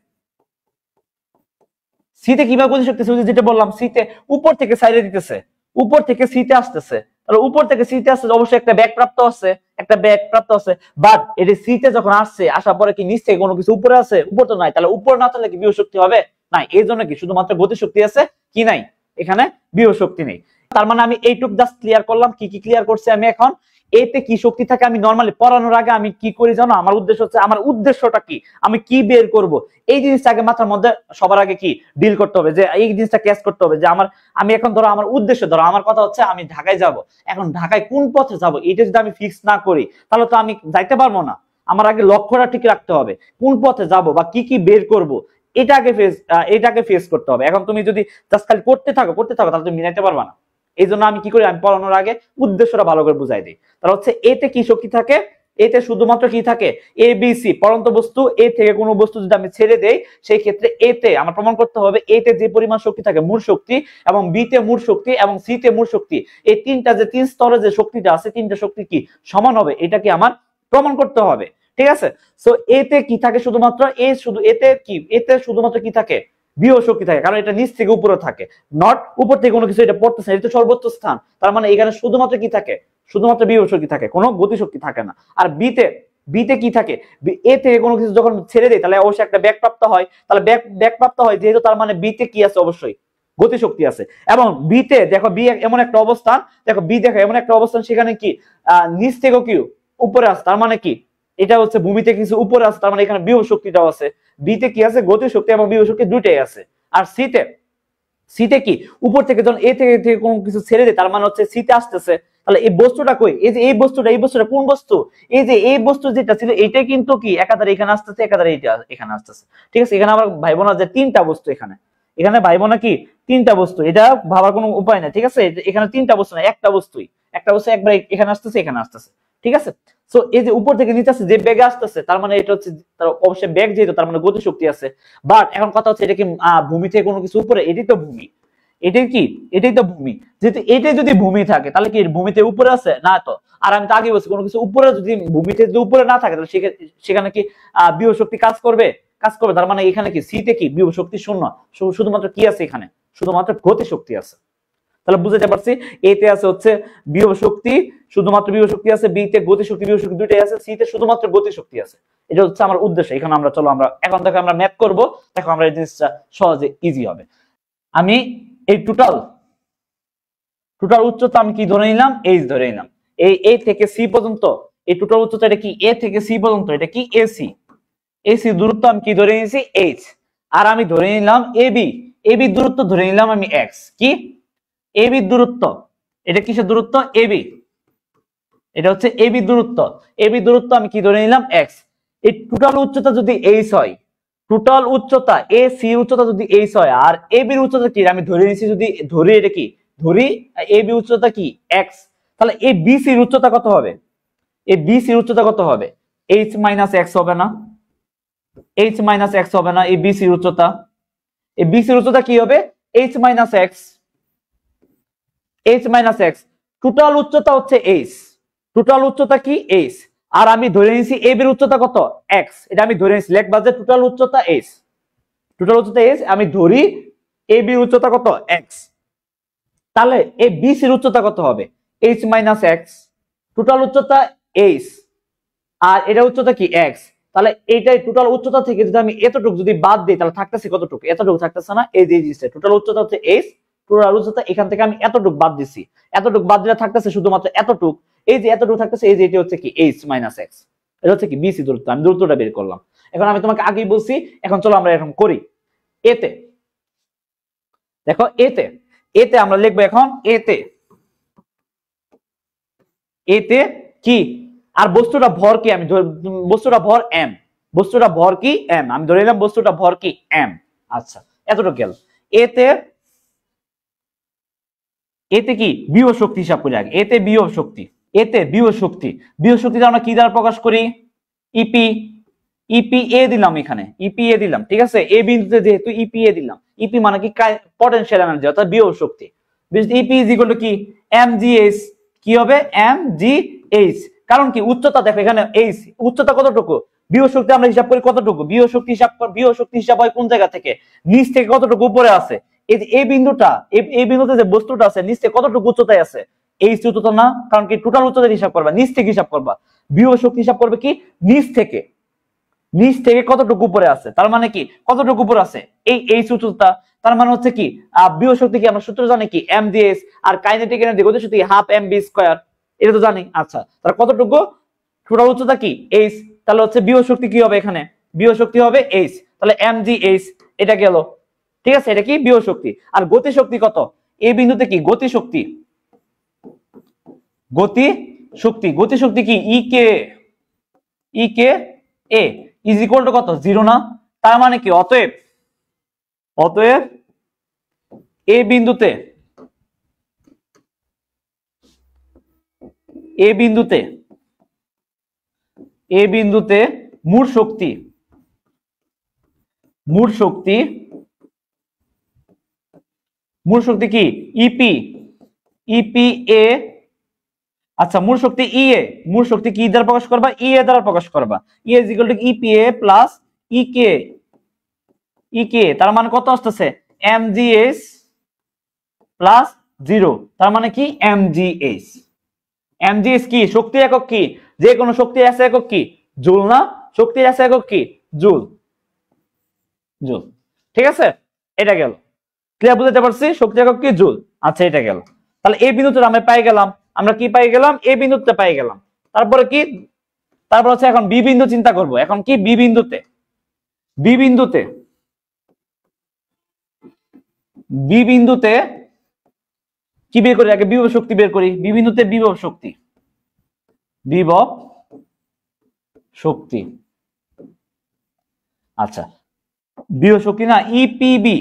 সিতে কিভাবে গতি শক্তি আছে যেটা বললাম, সিতে উপর থেকে সাইডে দিতেছে, উপর থেকে সিতে আসতেছে, তাহলে উপর থেকে সিতে আসছে অবশ্যই একটা ব্যাগ প্রাপ্ত আছে, একটা ব্যাগ প্রাপ্ত আছে। বাট এটি সিতে যখন আসছে আসার পরে কি নিচ থেকে কোনো কিছু উপরে আছে? উপর তো নাই, তাহলে উপর না থাকলে কি বিভব শক্তি হবে? নাই। এই জন্য কি শুধুমাত্র গতি শক্তি আছে, কি নাই এখানে বিভব শক্তি নেই। তার মানে আমি এইটুক জাস্ট ক্লিয়ার করলাম। কি কি ক্লিয়ার করছি আমি এখন? এতে কি শক্তি থাকে আমি নরমালি পড়ানোর আগে আমি কি করি জানো? আমার উদ্দেশ্য হচ্ছে, আমার উদ্দেশ্যটা কি, আমি কি বের করব, এই জিনিসটা আগে মাথার মধ্যে সবার আগে কি ডিল করতে হবে, যে এই জিনিসটা ক্যাচ করতে হবে যে আমি এখন ধরো আমার উদ্দেশ্য, ধরো আমার কথা হচ্ছে আমি ঢাকায় যাব, এখন ঢাকায় কোন পথে যাব এটা যদি আমি ফিক্স না করি তাহলে তো আমি যাইতে পারবো না। আমার আগে লক্ষ্যটা ঠিক রাখতে হবে, কোন পথে যাব বা কি কি বের করব এটাকে ফেস করতে হবে। এখন তুমি যদি জাস্ট খালি করতে থাকো তাহলে তুমি মিলাইতে পারবা না। এই জন্য আমি কি করি, আমি পড়ানোর আগে উদ্দেশ্যটা ভালো করে বুঝাই দিই। তাহলে হচ্ছে এতে কি শক্তি থাকে? এতে শুধুমাত্র কি থাকে? এ বি সি পরন্ত বস্তু, এ থেকে কোনো বস্তু যদি আমি ছেড়ে দেই সেই ক্ষেত্রে এতে আমার প্রমাণ করতে হবে এতে যে পরিমাণ শক্তি থাকে মূল শক্তি, এবং বি তে মূল শক্তি এবং সি তে মূল শক্তি, এই তিনটা যে তিন স্তরে যে শক্তিটা আছে তিনটা শক্তি কি সমান হবে, এটাকে আমার প্রমাণ করতে হবে। ঠিক আছে? সো এতে কি থাকে? শুধুমাত্র এতে শুধুমাত্র কি থাকে? বিভব শক্তি থাকে, কারণ এটা নিচ থেকে উপরে থাকে, নট উপর থেকে কোনো কিছু এটা পড়তেছে, এটা তো সর্বোচ্চ স্থান। তার মানে এখানে শুধুমাত্র কি থাকে? শুধুমাত্র বিভব শক্তি থাকে, কোনো গতি শক্তি থাকে না। আর বিতে কি থাকে? এ থেকে কোনো কিছু যখন ছেড়ে দেয় তাহলে অবশ্যই একটা ব্যাগ প্রাপ্ত হয়, তাহলে ব্যাগ প্রাপ্ত হয় যেহেতু, তার মানে বিতে কি আছে? অবশ্যই গতি শক্তি আছে। এবং বিতে দেখো এমন একটা অবস্থান, এমন একটা অবস্থান সেখানে কি নিচ থেকে কি উপরে আছে, তার মানে কি এটা হচ্ছে ভূমিতে কিছু উপরে আছে, তার মানে এখানে বিভব শক্তিটাও আছে। বিতে কি আছে? গতি শক্তি এবং বিভব শক্তি দুইটাই আছে। আর সিতে কি উপর থেকে যখন এ থেকে কোনো কিছু ছেড়ে দেয় তার মানে হচ্ছে সিতে আসতেছে, তাহলে এই বস্তুটা কই? এই যে এই বস্তুটা কোন বস্তু? এই যে এই বস্তু যেটা ছিল এটা কিন্তু কি একাধারে এখানে আসতেছে, একাধারে এটা এখানে আসতেছে। ঠিক আছে? এখানে আমরা ভাইবো না যে তিনটা বস্তু, এখানে ভাইবো না কি তিনটা বস্তু, এটা ভাবার কোনো উপায় নাই। ঠিক আছে? এখানে তিনটা বস্তু না, একটা বস্তু একবার এখানে আসতেছে, এখানে আসতেছে। ঠিক আছে? সো এই যে উপর থেকে নিচে আসছে যে বেগে আসতেছে তার মানে এটা হচ্ছে তার অবশ্যই বেগ, যেহেতু তার মানে গতি শক্তি আছে। বাট এখন কথা হচ্ছে এটা কি ভূমি থেকে কোনো কিছু উপরে? এটাই তো ভূমি, এটাই তো ভূমি। যেহেতু এটাই যদি ভূমি থাকে তাহলে কি ভূমিতে উপরে আছে না? তো আর আমি তো আগে বলছি কোনো কিছু উপরে যদি ভূমিতে যদি উপরে না থাকে তাহলে সেখানে কি বিভব শক্তি কাজ করবে? তার মানে এখানে কি সিতে কি বিভব শক্তি শূন্য, শুধুমাত্র কি আছে এখানে? শুধুমাত্র গতি শক্তি আছে। তাহলে বুঝতে পারছি এতে আছে হচ্ছে বিভব শক্তি, শুধুমাত্র বিভব শক্তি আছে, বি তে গতি শক্তি বিভব শক্তি দুইটাই আছে, সি তে শুধুমাত্র গতি শক্তি আছে। এটা হচ্ছে আমার উদ্দেশ্য। এখানে আমরা আমরা এখন থেকে আমরা ম্যাথ করব, দেখো আমরা এই জিনিসটা সহজে ইজি হবে। আমি এই টোটাল উচ্চতা আমি কি ধরে নিলাম? এইচ ধরে নিলাম। এই এ থেকে সি পর্যন্ত এই টোটাল উচ্চতা, এটা কি এ থেকে সি পর্যন্ত, এটা কি এসি দূরত্ব আমি কি ধরে নিয়েছি? এইচ। আর আমি ধরে নিলাম এবি দূরত্ব ধরে নিলাম আমি এক্স। কি এবি দূরত্ব, এটা কিসের দূরত্ব? এবি, এটা হচ্ছে এবি দূরত্ব আমি কি ধরে নিলাম? এক্স। এই টোটাল উচ্চতা যদি এইচ হয়, টোটাল উচ্চতা এ সি উচ্চতা যদি এইচ হয়, আর এবির উচ্চতা কি আমি ধরে নিয়েছি, যদি ধরি এটা কি ধরি এবি উচ্চতা কি এক্স, তাহলে এই বিসির উচ্চতা কত হবে? এই বিসির উচ্চতা কত হবে? এইচ মাইনাস এক্স হবে না? এই বিসির উচ্চতা কি হবে? H minus x. টোটাল উচ্চতা হচ্ছে এইচ, টোটাল উচ্চতা কি এইচ, আর আমি ধরে নিয়েছি এবির উচ্চতা কত? এক্স। এটা আমি ধরে নিয়েছি, লেখবা যে টোটাল উচ্চতা এইচ, আমি ধরি এবির উচ্চতা কত? এক্স। তাহলে এই বিসির উচ্চতা কত হবে? এইচ মাইনাস এক্স, টোটাল উচ্চতা এইচ আর এটা উচ্চতা কি এক্স। তাহলে এইটাই টোটাল উচ্চতা থেকে যদি আমি এতটুকু যদি বাদ দিই তাহলে থাকতেছে কতটুকু? এতটুকু থাকতেছে না? এই যে টোটাল উচ্চতা হচ্ছে এইচ, টোটাল উচ্চতা এখান থেকে আমি এতটুকু বাদ দিছি, এতটুকু বাদ দিলে থাকতেছে শুধুমাত্র এতটুকু। এই যে এতটুকু থাকতেছে, এই যে এটা হচ্ছে কি এইচ মাইনাস এক্স, এটা হচ্ছে কি বিসি দূরত্ব। আমি দূরত্বটা বের করলাম। এখন আমি তোমাকে আগেই বলছি, এখন চলো আমরা এখন করি। এতে দেখো, এতে আমরা লিখবো এখন এতে কি, আর বস্তুটা ভর কি? বস্তুটা ভর এম, আমি ধরে নিলাম বস্তুটা ভর কি এম। আচ্ছা, এতটুকু গেল। এতে কি বিভব শক্তি হিসাব করে আগে, এতে বিভব শক্তি এতে বিভব শক্তি। বিভব শক্তিটা আমরা কি দ্বারা প্রকাশ করি? ইপি। ইপি এ দিলাম, এখানে ইপি এ দিলাম, ঠিক আছে। এ বিন্দুতে যেহেতু ইপি এ দিলাম, ইপি মানে কি পটেনশিয়াল এনার্জি অর্থাৎ বিভব শক্তি। ইপি ইজ ইকুয়াল টু কি এমজিএইচ, কি হবে এমজিএইচ। কারণ কি উচ্চতা দেখো এখানে এইচ, উচ্চতা কতটুকু, বিভব শক্তি আমরা হিসাব করি কতটুকু, বিভব শক্তি হিসাব হয় কোন জায়গা থেকে, নিচ থেকে কতটুকু উপরে আছে। এই বিন্দুটা, এই বিন্দুতে যে বস্তুটা আছে নিচ থেকে কতটুকু উচ্চতায় আছে, এইচ উচ্চতা না, কারণ কি টোটাল উচ্চতা হিসাব করবা, নিচ থেকে হিসাব করবা। বিভব শক্তি হিসাব করবে কি নিচ থেকে, নিচ থেকে কতটুকু উপরে আছে, তার মানে কি কতটুকু উপরে আছে এই এইচ উচ্চতা, তার মানে হচ্ছে কি বিভব শক্তি কি আমরা সূত্র জানি কি এমজিএস, আর কাইনেটিক এনার্জি গতি শক্তি হাফ এমবি স্কয়ার, এটা তো জানি। আচ্ছা তাহলে কতটুকু টোটাল উচ্চতা কি এইচ, তাহলে হচ্ছে বিভব শক্তি কি হবে এখানে, বিভব শক্তি হবে এইচ, তাহলে এমজিএইচ এটা গেল, ঠিক আছে। এটা কি বিভব শক্তি। আর গতি শক্তি কত, এই বিন্দুতে কি গতি শক্তি, গতি শক্তি কি E K A is equal two কত 0 না, তার মানে কি অতএব এ বিন্দুতে মোট শক্তি কি ইপি এ, আচ্ছা মোট শক্তি ই এ, মোট শক্তি কি দ্বারা প্রকাশ করবা, ই এ দ্বারা প্রকাশ করবা। E is equal to EP A plus E K, তার মানে কত আসতেছে এমজিএইচ প্লাস 0, তার মানে কি এমজিএইচ। এমজিএইচ কি শক্তি একক, কি যে কোনো শক্তি আছে একক কি জুল না, শক্তির আছে একক কি জুল, ঠিক আছে। এটা গেল, ক্লিয়ার বুঝতে পারছি, শক্তি একক কি জুল। আচ্ছা এটা গেল, তাহলে এই বিন্দুতে আমরা পাই গেলাম, আমরা কি পাই গেলাম এই বিন্দুতে পাই গেলাম। তারপরে কি, তারপর হচ্ছে এখন বি বিন্দু চিন্তা করব। এখন কি বি বিন্দুতে কি বের করি, আগে বিভব শক্তি বের করি। বি বিন্দুতে বিভব শক্তি, আচ্ছা বিভব শক্তি না ইপিবি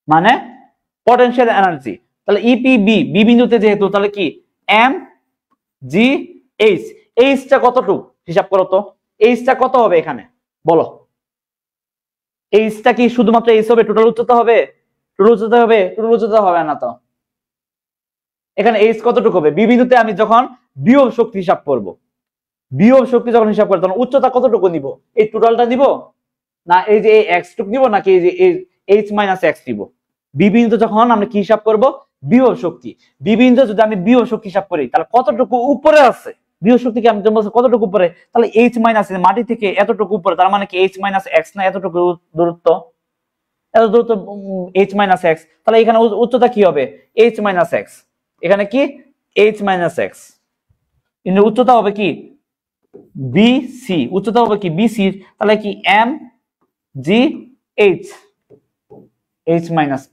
মানে পটেনশিয়াল এনার্জি, তাহলে ইপিবি বি বিন্দুতে যেহেতু, তাহলে কি এম জি এইচ, এইচটা কতটুকু হিসাব করো তো, এইচটা কত হবে এখানে বলো, এইচটা কি শুধুমাত্র এইচ হবে, টোটাল উচ্চতা হবে, টোটাল উচ্চতা হবে না তো, এখানে এইচ কতটুকু হবে। বি বিন্দুতে আমি যখন বিভব শক্তি হিসাব করব, তখন উচ্চতা কতটুকু নিব, এই টোটালটা নিব না এই যে এক্স টুক নিব, নাকি এই যে এইচ মাইনাস এক্স নিব। বি বিন্দুতে যখন আমরা কি হিসাব করব বিভব শক্তি, বি বিন্দুতে যদি আমি বিভব শক্তি হিসাব করি তাহলে কতটুকু উপরে আছে, বিভব শক্তি কি আমি কতটুকু উপরে, তাহলে এইচ মাইনাস মাটি থেকে এতটুকু উপরে, তার মানে কি এইচ মাইনাস এক্স না, এতটুকু দূরত্ব, এইচ মাইনাস এক্স, তাহলে এখানে উচ্চতা কি হবে এইচ মাইনাস এক্স, এখানে কি এইচ মাইনাস এক্স, কিন্তু উচ্চতা হবে কি বিসি, বিসি, তাহলে কি M G H minus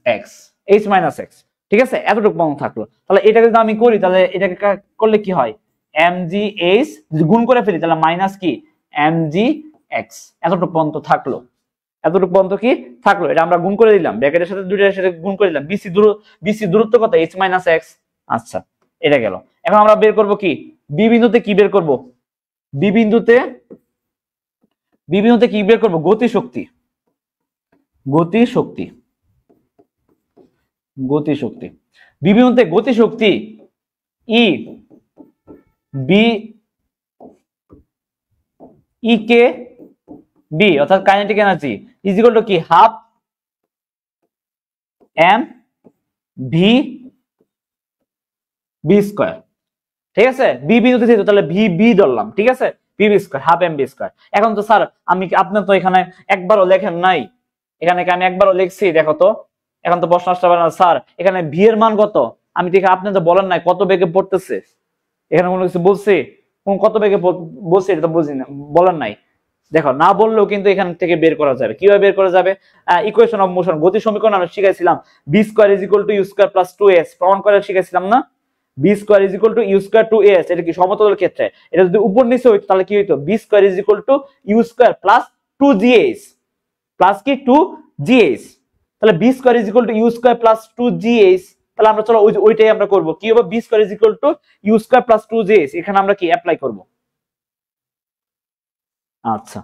X, ঠিক আছে। এতটুকু পর্যন্ত থাকলো। তাহলে এটা যদি আমি করি, তাহলে এটাকে করলে কি হয় এম জি এইচ, যদি গুণ করে ফেলি তাহলে মাইনাস কি এম জি এক্স, এতটুকু পর্যন্ত থাকলো, এটা আমরা গুণ করে দিলাম, ব্র্যাকেটের সাথে দুইটার সাথে গুণ করে দিলাম। বিসি দূরত্ব কত এইচ মাইনাস এক্স। আচ্ছা এটা গেল। এখন আমরা বের করব কি বি বিন্দুতে, কি বের করব বি বিন্দুতে কি বের করব, গতি শক্তি, বি বিন্দুতে গতি শক্তি ই কে বি অর্থাৎ kinetic energy is equal to কি half m v B square, ঠিক আছে। বি বিন্দুতে যেহেতু তাহলে ভি বি ধরলাম, ঠিক আছে, B B square half M B square. এখন তো স্যার আপনার তো এখানে একবারও লেখেন নাই, এখানে কি আমি একবারও লিখছি দেখো তো, এখন তো প্রশ্ন আসতে পারে না স্যার এখানে ভি এর মান কত, আমি দেখে আপনি তো বলেন নাই কত বেগে পড়তেছে, এখানে কোনো কিছু বলছি, কত বেগে বলছি এটা তো বুঝি না, বলেন নাই। দেখো না বললেও কিন্তু এখান থেকে বের করা যাবে। কিভাবে বের করা যাবে, ইকুয়েশন অফ মোশন, গতি সমীকরণ আমরা শিখাইছিলাম, v square is equal to you square plus 2s প্রমাণ করে শিখাইছিলাম না, v square is equal to you square 2s, এটা কি সমতলের ক্ষেত্রে, এটা যদি উপর নিচে হইতো তাহলে কি হইতো B square is equal to you square plus 2gs plus কি 2gs, তাহলে B square is equal to you square plus 2gs, তাহলে আমরা চলো ওইটাই আমরা করব। কি হবে, B square is equal to you square plus 2js, এখানে আমরা কি অ্যাপ্লাই করব। আচ্ছা,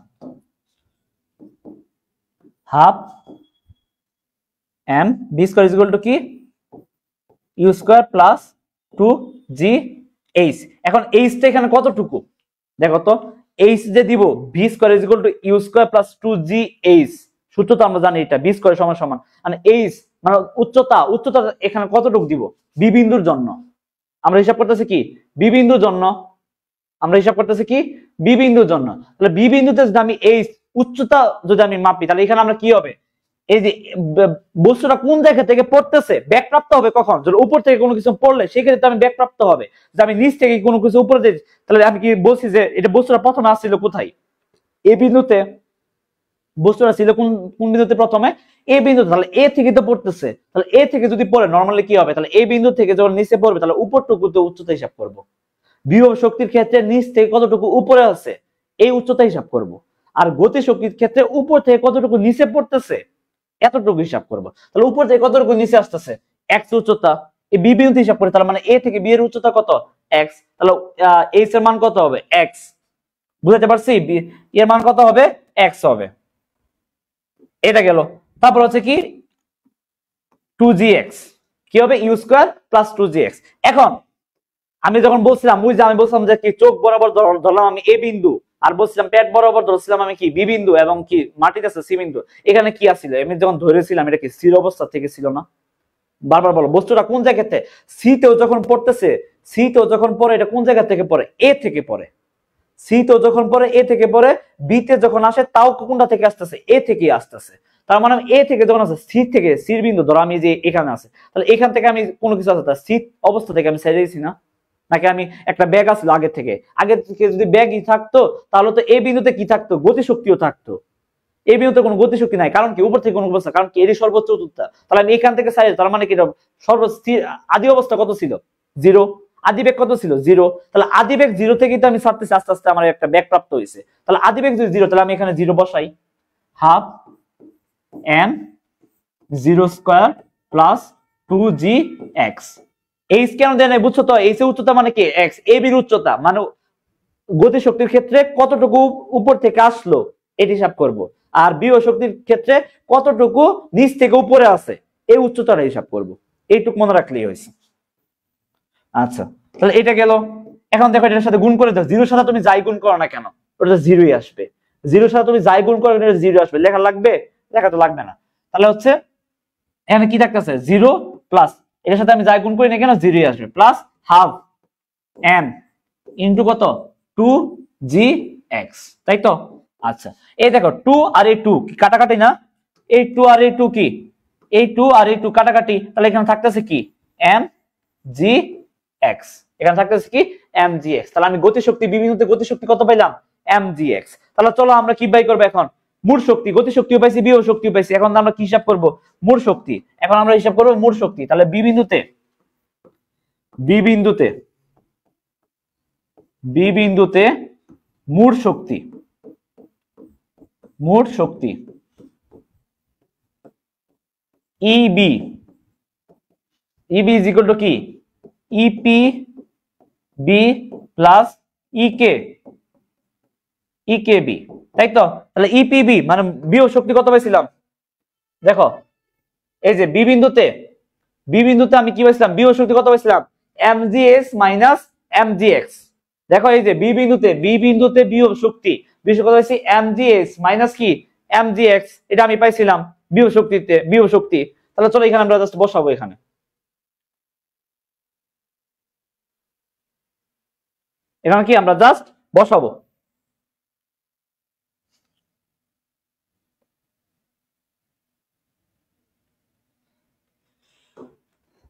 half M B square is equal to কি ইউ স্কয়ার প্লাস 2gh। এখন h টা এখানে কতটুকু দেখো তো, h যে দিব B square is equal to you square plus 2gh, সূত্র তো আমরা জানি এটা বি স্কয়ার সমান সমান মানে h মানে উচ্চতা এখানে কতটুকু দিব বি বিন্দুর জন্য। আমরা হিসাব করতেছি কি বি বিন্দুর জন্য, বি বিন্দুর জন্য। তাহলে বি বিন্দুতে যদি আমি এই উচ্চতা যদি আমি মাপি, তাহলে এখানে আমরা কি হবে, এই যে বস্তুটা কোন জায়গা থেকে পড়তেছে ব্যাকপ্রাপ্ত হবে কখন, যদি উপর থেকে কোনো কিছু পড়লে সেক্ষেত্রে আমি ব্যাকপ্রাপ্ত হবে। যে আমি নিচ থেকে কোনো কিছু উপরে দিই, তাহলে আমি কি বলছি যে এটা বস্তুটা প্রথমে আসছিল কোথায়, এই বিন্দুতে। বস্তুটা ছিল কোন বিন্দুতে প্রথমে, এই বিন্দুতে। তাহলে এ থেকে তো পড়তেছে, তাহলে এ থেকে যদি পড়ে নরমালি কি হবে, তাহলে এই বিন্দু থেকে যখন নিচে পড়বে তাহলে উপরটুকুতে উচ্চতা হিসাব করব। বিভব শক্তির ক্ষেত্রে নিচ থেকে কতটুকু উপরে আছে এই উচ্চতা হিসাব করব, আর গতি শক্তির ক্ষেত্রে উপর থেকে কতটুকু নিচে পড়তেছে এতটুকু হিসাব করব। তাহলে উপর থেকে কতটুকু নিচে আসতেছে x উচ্চতা, এই বি বিন্দু হিসাব করে, তাহলে মানে a থেকে b এর উচ্চতা কত x, তাহলে h এর মান কত হবে x, বুঝাতে পারছি, এর মান কত হবে x হবে। এটা গেল। তারপর হচ্ছে কি 2gx, কি হবে ইউ স্কয়ার প্লাস 2gx। এখন আমি যখন বলছিলাম আমি বলছিলাম যে কি চোখ বরাবর ধরলাম আমি এ বিন্দু, আর বলছিলাম পেট বরাবর ধরছিলাম আমি কি বি বিন্দু, এবং কি মাটিতে আছে সি বিন্দু। এখানে কি আছিল, আমি যখন ধরেছিলাম এটা কি স্থির অবস্থা থেকে ছিল না। বারবার বলো বস্তুটা কোন জায়গা থেকে, সি তেও যখন পড়তেছে, সি তেও যখন পড়ে এটা কোন জায়গা থেকে পড়ে, এ থেকে পড়ে। সি তেও যখন পড়ে এ থেকে পড়ে, বি তে যখন আসে তাও কোনটা থেকে আসতেছে, এ থেকে আসতেছে। তার মানে এ থেকে যখন আসে সি থেকে, সির বিন্দু ধরো আমি যে এখানে আছে, তাহলে এখান থেকে আমি কোনো কিছু আছে সি অবস্থা থেকে আমি ছেড়ে দিয়েছি না, নাকি আমি একটা ব্যাগ আসলো আগে থেকে যদি ব্যাগই থাকতো তাহলে তো এই বিন্দুতে কি থাকতো, গতিশক্তিও থাকতো। এই বিন্দুতে কোনো গতিশক্তি নাই, কারণ কি উপর থেকে কোনো অবস্থা, কারণ কি এরই সর্বোচ্চ উচ্চতা। তাহলে আমি এখান থেকে সাইড, তার মানে কি সর্বস্থির আদি অবস্থা কত ছিল 0, আদি বেগ কত ছিল 0। তাহলে আদি বেগ 0 থেকেই তো আমি ছাড়তেছি, আস্তে আস্তে আমার একটা বেগ প্রাপ্ত হয়েছে। তাহলে আদি বেগ যদি 0, তাহলে আমি এখানে 0 বসাই, half M 0 square plus 2gx। H কেন দেয় নাই বুঝছো তো, এইচ এর উচ্চতা মানে কি x, এ বির উচ্চতা মানে গতি শক্তির ক্ষেত্রে কতটুকু উপর থেকে আসলো এটি হিসাব করব, আর বিভব শক্তির ক্ষেত্রে কতটুকু নিচ থেকে উপরে আছে এই উচ্চতাটা হিসাব করব। এইটুক মনে রাখলেই হয়েছে। আচ্ছা, তাহলে এটা গেল। এখন দেখো এটার সাথে গুণ করে দাও, 0 সাথে তুমি যাই গুণ করো না কেন ওটা 0ই আসবে, 0 সাথে তুমি যাই গুণ করো এটা 0 আসবে। লেখা লাগবে, লেখা তো লাগবে না। তাহলে হচ্ছে এখানে কি থাকতেছে 0 প্লাস, এটার সাথে আমি যাই গুণ করি না কেন 0ই আসবে, প্লাস হাফ এম ইনটু কত 2gx, তাই তো। আচ্ছা, এই দেখো 2 আর এই 2 কি কাটাকাটি না, এই 2 আর এই 2 কি, এই 2 আর এই 2 কাটাকাটি, তাহলে এখানে থাকতেছে কি mgx, এখানে থাকতেছে কি mgx। তাহলে আমি গতিশক্তি বিবিন্দুতে গতিশক্তি কত পাইলাম mgx। তাহলে চলো আমরা কি বাই করব এখন, মোট শক্তি, গতিশক্তিও পাইছি বিভব শক্তিও পাইছি, এখন আমরা কি হিসাব করব মোট শক্তি। এখন আমরা হিসাব করব মোট শক্তি। তাহলে বি বিন্দুতে মোট শক্তি EB ইজ ইকুয়াল টু কি EPB প্লাস EKB, তাই তো। তাহলে EPB মানে বিভব শক্তি কত পাইছিলাম, দেখো এই যে বি বিন্দুতে আমি কি পাইছিলাম বিভব শক্তি কত পাইছিলাম mgs মাইনাস mgx। দেখো এই যে বি বিন্দুতে বিভব শক্তি কত পাইছি mgs মাইনাস কি mgx, এটা আমি পাইছিলাম বিভব শক্তি। তাহলে চলো এখানে আমরা জাস্ট বসাবো, এখানে কি আমরা জাস্ট বসাবো।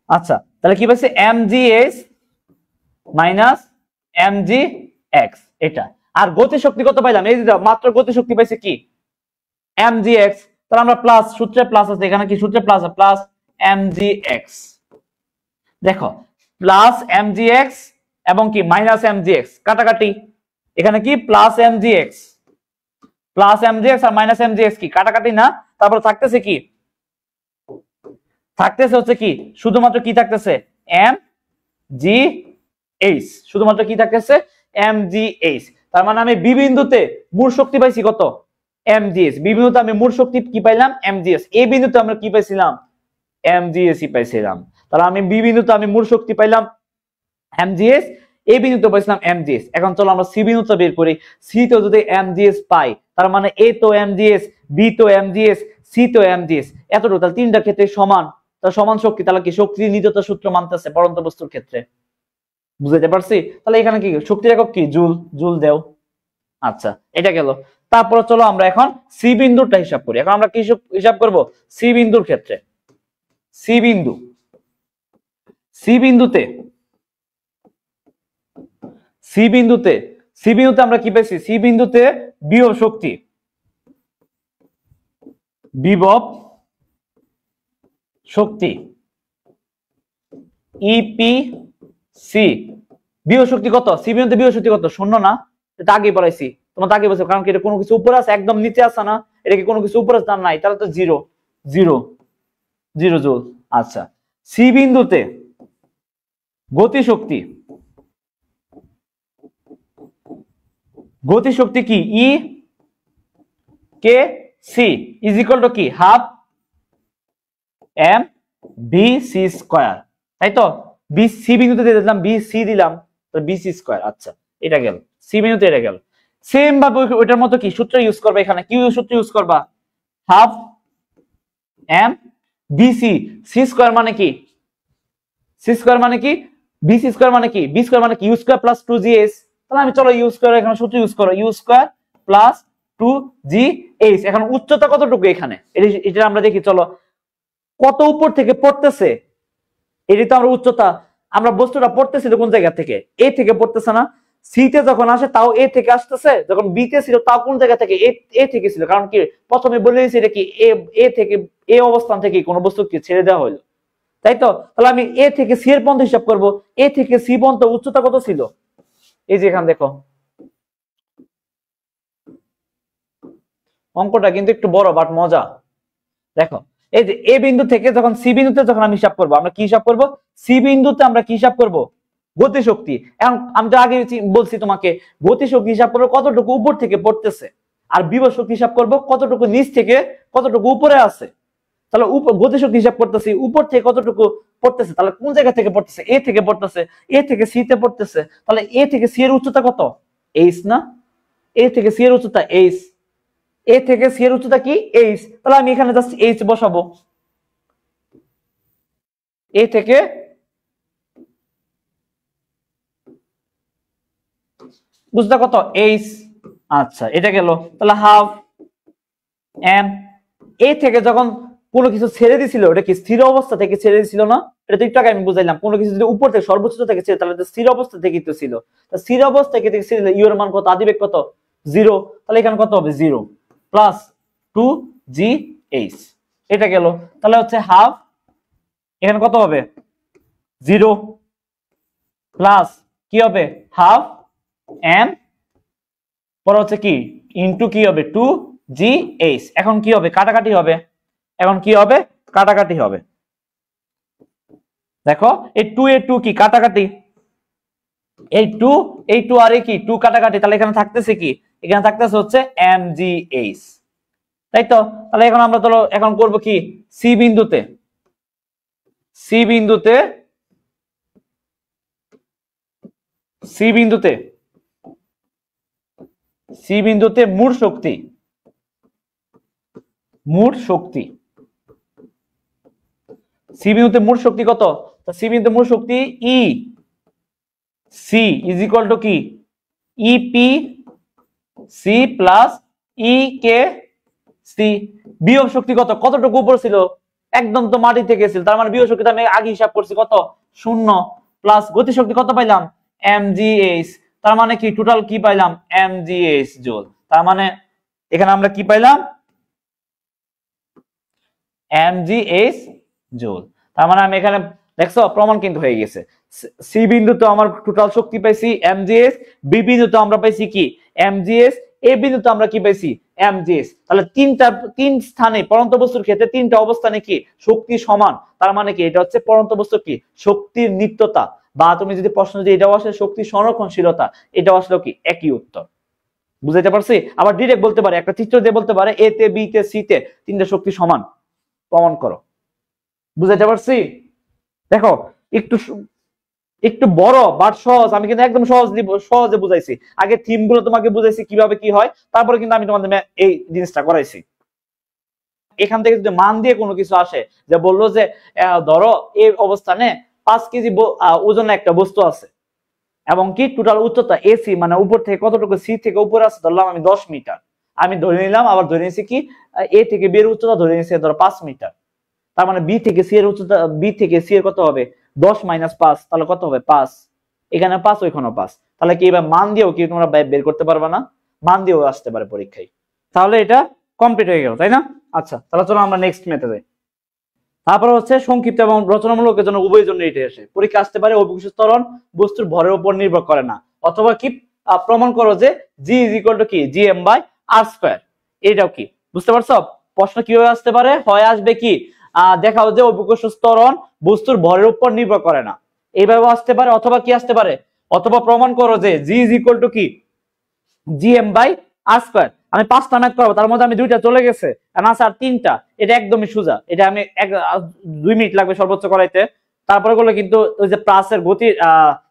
আচ্ছা, তাহলে কি পাইছে mgs মাইনাস mgx এটা। আর গতি শক্তি কত পাইলাম, এই যে মাত্র গতি শক্তি পাইছে কি mgx। তাহলে আমরা প্লাস, সূত্রে প্লাস আছে, এখানে কি সূত্রে প্লাস আছে, প্লাস mgx। দেখো প্লাস mgx এবং কি মাইনাস mgx কাটাকাটি, এখানে কি প্লাস mgx আর মাইনাস mgx কি কাটাকাটি না। তারপর থাকতেছে কি থাকতেছে হচ্ছে কি শুধুমাত্র কি থাকতেছে এম জি এইচ, শুধুমাত্র কি থাকতেছে এম জি এইচ। তার মানে আমি বি বিন্দুতে মোট শক্তি পাইছি কত এম জি এস, বি বিন্দুতে আমি মোট শক্তি কি পাইলাম এম জি এস, এ বিন্দুতে আমরা কি পাইছিলাম এম জি এস ই পাইছিলাম। তাহলে আমি বি বিন্দুতে আমি মোট শক্তি পাইলাম এম জি এস, এ বিন্দুতে পাইছিলাম এম জি এস। এখন চলো আমরা সি বিন্দুতে বের করি, সি তে যদি এম জি এস পাই তার মানে এ তো এম জি এস, বি তো এম জি এস, সি তো এম জি এস, এতটুকু তাহলে তিনটা ক্ষেত্রে সমান, তাহলে সমান শক্তি, তাহলে কি শক্তি নিত্যতা সূত্র মানতেছে পরন্ত বস্তুর ক্ষেত্রে, বুঝতে পারছি? তাহলে এখানে কি শক্তির একক কি জুল, জুল দেও। আচ্ছা এটা গেল। তারপর চলো আমরা এখন সি বিন্দুটা হিসাব করি। এখন আমরা কি হিসাব করব সি বিন্দুর ক্ষেত্রে, সি বিন্দু, সি বিন্দুতে, সি বিন্দুতে, সি বিন্দুতে আমরা কি পাইছি সি বিন্দুতে বিভব শক্তি, বিভব শক্তি ইপিসি, বিভব শক্তি কত সি বিন্দুতে বিভব শক্তি কত শূন্য না, এটা আগে বলাইছি তোমার আগে বলছো, কারণ কি এটা কোনো কিছু উপরে আছে একদম নিচে আছে না, এটা কি কোনো কিছু উপরে আছে নাই, তাহলে তো জিরো জিরো জিরো জুল। আচ্ছা সি বিন্দুতে গতি শক্তি, গতি শক্তি কি E K C is equal to কি half M B C square, তাই তো বি সি বিন্দুতে দিলাম বি সি দিলাম তো বি সি স্কয়ার। আচ্ছা এটা গেল সি বিন্দুতে, এটা গেল। সেম ভাবে ওইটার মতো কি সূত্র ইউজ করবে, এখানে কি সূত্র ইউজ করবা half M B C, C square মানে কি সি স্কয়ার মানে কি বি সি স্কয়ার মানে কি বি স্কয়ার মানে কি ইউ স্কয়ার প্লাস 2gh, তাহলে আমি চলো ইউজ করো এখানে সূত্র ইউজ করো ইউ স্কয়ার প্লাস 2gh। এখন উচ্চতা কতটুকু এখানে এটা আমরা দেখি, চলো কত উপর থেকে পড়তেছে, এটি তো আমরা উচ্চতা, আমরা বস্তুটা পড়তেছি কোন জায়গা থেকে এ থেকে পড়তেছে না, সি তে যখন আসে তাও এ থেকে আসতেছে, যখন বি তে ছিল তাও কোন জায়গা থেকে এ থেকে ছিল, কারণ কি প্রথমে বলে দিয়েছি এটা কি এ থেকে এ অবস্থান থেকে কোনো বস্তুকে ছেড়ে দেওয়া হলো, তাই তো? তাহলে আমি এ থেকে সি এর পর্যন্ত হিসাব করব, এ থেকে সি পর্যন্ত উচ্চতা কত ছিল, এই যে এখানে দেখো অঙ্কটা কিন্তু একটু বড় বাট মজা। দেখো এই যে এ বিন্দু থেকে যখন সি বিন্দুতে যখন আমি হিসাব করব, আমরা কি হিসাব করব সি বিন্দুতে আমরা কি হিসাব করব গতি শক্তি। এখন আমি তো আগে বলছি তোমাকে গতি শক্তি হিসাব করবো কতটুকু উপর থেকে পড়তেছে, আর বিভব শক্তি হিসাব করব কতটুকু নিচ থেকে কতটুকু উপরে আছে। তাহলে গতি শক্তি হিসাব করতেছি উপর থেকে কতটুকু পড়তেছে, তাহলে কোন জায়গা থেকে পড়তেছে এ থেকে পড়তেছে, এ থেকে সি তে পড়তেছে, তাহলে এ থেকে সি এর উচ্চতা কত এইচ না, এ থেকে সি এর উচ্চতা এইচ, এ থেকে সি এর উচ্চতা কি এইচ, তাহলে আমি এখানে জাস্ট এইচ বসাবো, এ থেকে উচ্চতা কত এইচ। আচ্ছা এটা গেল, তাহলে হাফ এম, এ থেকে যখন কোনো কিছু ছেড়ে দিছিল ওটা কি স্থির অবস্থা থেকে ছেড়ে দিছিল না, এটা তো একটু আগে আমি বুঝাইলাম, কোনো কিছু যদি উপর থেকে সর্বোচ্চ থেকে ছেড়ে তাহলে স্থির অবস্থা থেকে তো ছিল, স্থির অবস্থা থেকে ছেড়ে ইউ এর মান কত আদিবেগ কত জিরো, তাহলে এখানে কত হবে জিরো প্লাস 2gh, এটা গেল। তাহলে হচ্ছে হাফ এখানে কত হবে জিরো প্লাস কি হবে হাফ এম, পরে হচ্ছে কি ইনটু কি হবে 2gh। এখন কি হবে কাটাকাটি হবে, এখন কি হবে কাটাকাটি হবে, দেখো এই 2 এ 2 কি কাটাকাটি, এই 2 আর এই কি 2 কাটাকাটি, তাহলে এখানে থাকতেছে কি এখানে থাকতেছে হচ্ছে mgh, তাই তো? তাহলে এখন আমরা চলো এখন করব কি সি বিন্দুতে, সি বিন্দুতে, সি বিন্দুতে, সি বিন্দুতে মোট শক্তি, মোট শক্তি, সি বিন্দুতে মোট শক্তি কত, সি বিন্দুতে মোট শক্তি E C is equal to কি EP C plus E K C. বিভব শক্তি কত কতটুকু উপর ছিল একদম তো মাটি থেকে ছিল, তার মানে বিভব শক্তি আমি আগে হিসাব করছি কত শূন্য, প্লাস গতি শক্তি কত পাইলাম mgh, তার মানে কি টোটাল কি পাইলাম mgh জুল, তার মানে এখানে আমরা কি পাইলাম mgh জুল, তার মানে আমি এখানে দেখছো প্রমাণ কিন্তু হয়ে গেছে। সি বিন্দুতে আমার টোটাল শক্তি পাইছি mgh, বি বিন্দুতে আমরা পাইছি কি mgh, এ বিন্দুতে আমরা কি পাইছি mgs। তাহলে তিন স্থানে পরন্ত বস্তুর ক্ষেত্রে তিনটা অবস্থানে কি শক্তি সমান, তার মানে কি এটা হচ্ছে পরন্ত বস্তুর কি শক্তির নিত্যতা, বা তুমি যদি প্রশ্ন যে এটাও আসলে শক্তি সংরক্ষণশীলতা, এটাও আসলে কি একই উত্তর। বুঝাইতে পারছি? আবার ডিরেক্ট বলতে পারে, একটা চিত্র দিয়ে বলতে পারে এ তে বি তে সি তে তিনটা শক্তি সমান, প্রমাণ করো। বুঝাইতে পারছি? দেখো একটু একটু বড় বাট সহজ, আমি কিন্তু একদম সহজে বুঝাইছি। আগে থিম গুলো তোমাকে বুঝাইছি কিভাবে কি হয়, তারপরে কিন্তু আমি তোমাদের এই জিনিসটা করাইছি। এখান থেকে যদি মান দিয়ে কোনো কিছু আসে, যে বললো যে ধরো এই অবস্থানে 5 কেজি ওজনে একটা বস্তু আছে এবং কি টোটাল উচ্চতা এসি মানে উপর থেকে কতটুকু, সি থেকে উপরে আছে ধরলাম আমি 10 মিটার, আমি ধরে নিলাম, আবার ধরে নিয়েছি কি এ থেকে বি এর উচ্চতা ধরে নিয়েছি ধরো 5 মিটার, তার মানে বি থেকে সি এর উচ্চতা, বি থেকে সি এর কত হবে 10 মাইনাস 5, তাহলে কত হবে 5, এখানে 5 ওইখানে 5, তাহলে কি এবার মান দিয়েও কি তোমরা বের করতে পারবে না? মান দিয়েও আসতে পারে পরীক্ষায়। তাহলে এটা কমপ্লিট হয়ে গেল, তাই না? আচ্ছা, তাহলে চলো আমরা নেক্সট মেথডে। তারপর হচ্ছে সংক্ষিপ্ত এবং রচনামূলকের জন্য উভয়ের জন্য এটা আসে। পরীক্ষা আসতে পারে অভিকর্ষ ত্বরণ বস্তুর ভরের উপর নির্ভর করে না, অথবা কি প্রমাণ করো যে জি ইজ ইকুয়াল টু কি G M by R square. এটাও কি বুঝতে পারছো? প্রশ্ন কিভাবে আসতে পারে, হয় আসবে কি দেখাও যে অভিকর্ষ ত্বরণ বস্তুর ভরের উপর নির্ভর করে না, এইভাবে আসতে পারে, অথবা কি আসতে পারে, অথবা প্রমাণ করো যে জি ইজ ইকুয়াল টু কি G M by R square. আমি 5টা ম্যাথ করবো, তার মধ্যে আমি 2টা চলে গেছে, না স্যার 3টা, এটা একদমই সোজা, এটা আমি 2 মিনিট লাগবে সর্বোচ্চ করাইতে। তারপরে গুলো কিন্তু ওই যে প্রাসের গতি,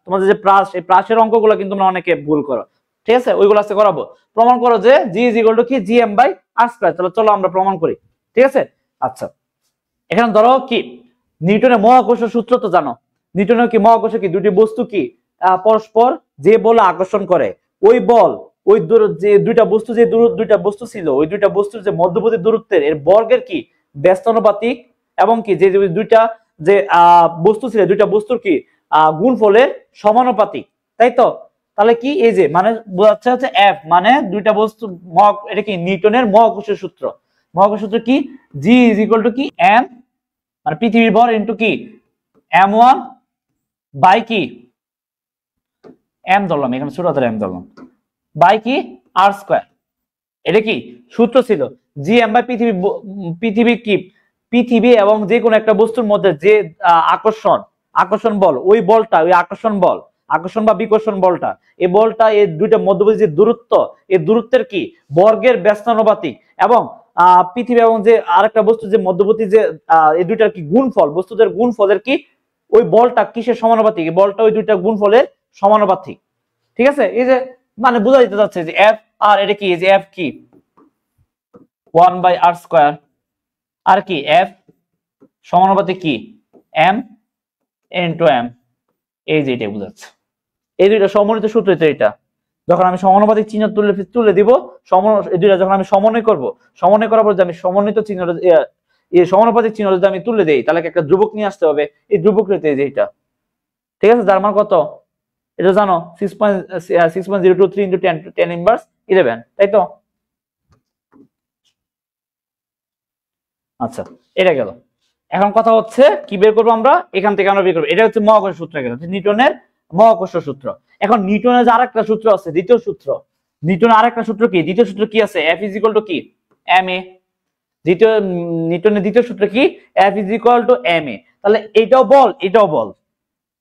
তোমাদের যে প্রাস, এই প্রাসের অঙ্কগুলো কিন্তু তোমরা অনেকে ভুল করো, ঠিক আছে? ওইগুলো আজকে করাবো। প্রমাণ করো যে জি ইজ ইকুয়াল টু কি G M by R square. তাহলে চলো আমরা প্রমাণ করি, ঠিক আছে? আচ্ছা, এখানে ধরো কি নিউটনের মহাকর্ষ সূত্র তো জানো। নিউটনের কি মহাকর্ষ কি দুটি বস্তু কি পরস্পর যে বল আকর্ষণ করে, ওই বল ওই যে দুইটা বস্তু, যে দুইটা বস্তু ছিল, ওই দুইটা বস্তুর যে মধ্যবর্তী দূরত্বের এর বর্গের কি ব্যস্তানুপাতিক, এবং কি যে দুইটা যে বস্তু ছিল, দুইটা বস্তুর কি গুণফলের সমানুপাতিক, তাই তো? তাহলে কি এই যে মানে বোঝাচ্ছে হচ্ছে এফ মানে দুইটা বস্তু, এটা কি নিউটনের মহাকর্ষীয় সূত্র। মহাকর্ষ সূত্র কি জি ইজ ইকুয়াল টু কি এম মানে পৃথিবীর ভর ইন্টু কি m1 বাই কি এম ধরলাম, এখানে ছোট হাতের এম ধরলাম, বাই কি আর স্কয়ার। এটা কি সূত্র ছিল জি এম বাই পৃথিবী কি পৃথিবী এবং যে কোনো একটা বস্তুর মধ্যে যে আকর্ষণ বল, ওই বলটা, ওই আকর্ষণ বা বিকর্ষণ বলটা, এই বলটা এই দুইটা মধ্যবর্তী যে দূরত্ব, এই দূরত্বের কি বর্গের ব্যস্তানুপাতিক, এবং পৃথিবী এবং যে আরেকটা বস্তু যে মধ্যবর্তী যে এই দুইটার কি গুণফল, বস্তুদের গুণফলের কি ওই বলটা কিসের সমানুপাতিক, এই বলটা ওই দুইটা গুণফলের সমানুপাতিক, ঠিক আছে? এই যে মানে বোঝা যেতে যাচ্ছে যে এফ আর এটা কি, যে এফ কি 1 বাই আর স্কয়ার, আর কি এফ সমানুপাতিক কি এম ইনটু এম, এই যে এটা বোঝাচ্ছে। এই দুইটা সমন্বিত সূত্র তো এটা, যখন আমি সমানুপাতিক চিহ্ন তুলে দিব, এই দুইটা যখন আমি সমন্বয় করব, সমন্বয় করার পর যে আমি সমন্বিত চিহ্ন সমানুপাতিক চিহ্ন যদি আমি তুলে দেই, তাহলে একটা ধ্রুবক নিয়ে আসতে হবে, এই ধ্রুবক রয়েছে এই যে এটা, ঠিক আছে? যার মান কত এটা জানো 6.023 ইনটু 10 ইনভার্স 11, তাই তো? আচ্ছা, এটা গেল। এখন কথা হচ্ছে কি বের করবো আমরা, এখান থেকে আমরা বের করবো, এটা হচ্ছে মহাকর্ষ সূত্র, গেল নিউটনের মহাকর্ষ সূত্র। এখন নিউটনের যে আরেকটা সূত্র আছে, দ্বিতীয় সূত্র, নিউটনের আরেকটা সূত্র কি, দ্বিতীয় সূত্র কি আছে, এফ ইজ ইকুয়াল টু কি এম এ। নিউটনের দ্বিতীয় সূত্র কি F is equal to m a. তাহলে এটাও বল, এটাও বল,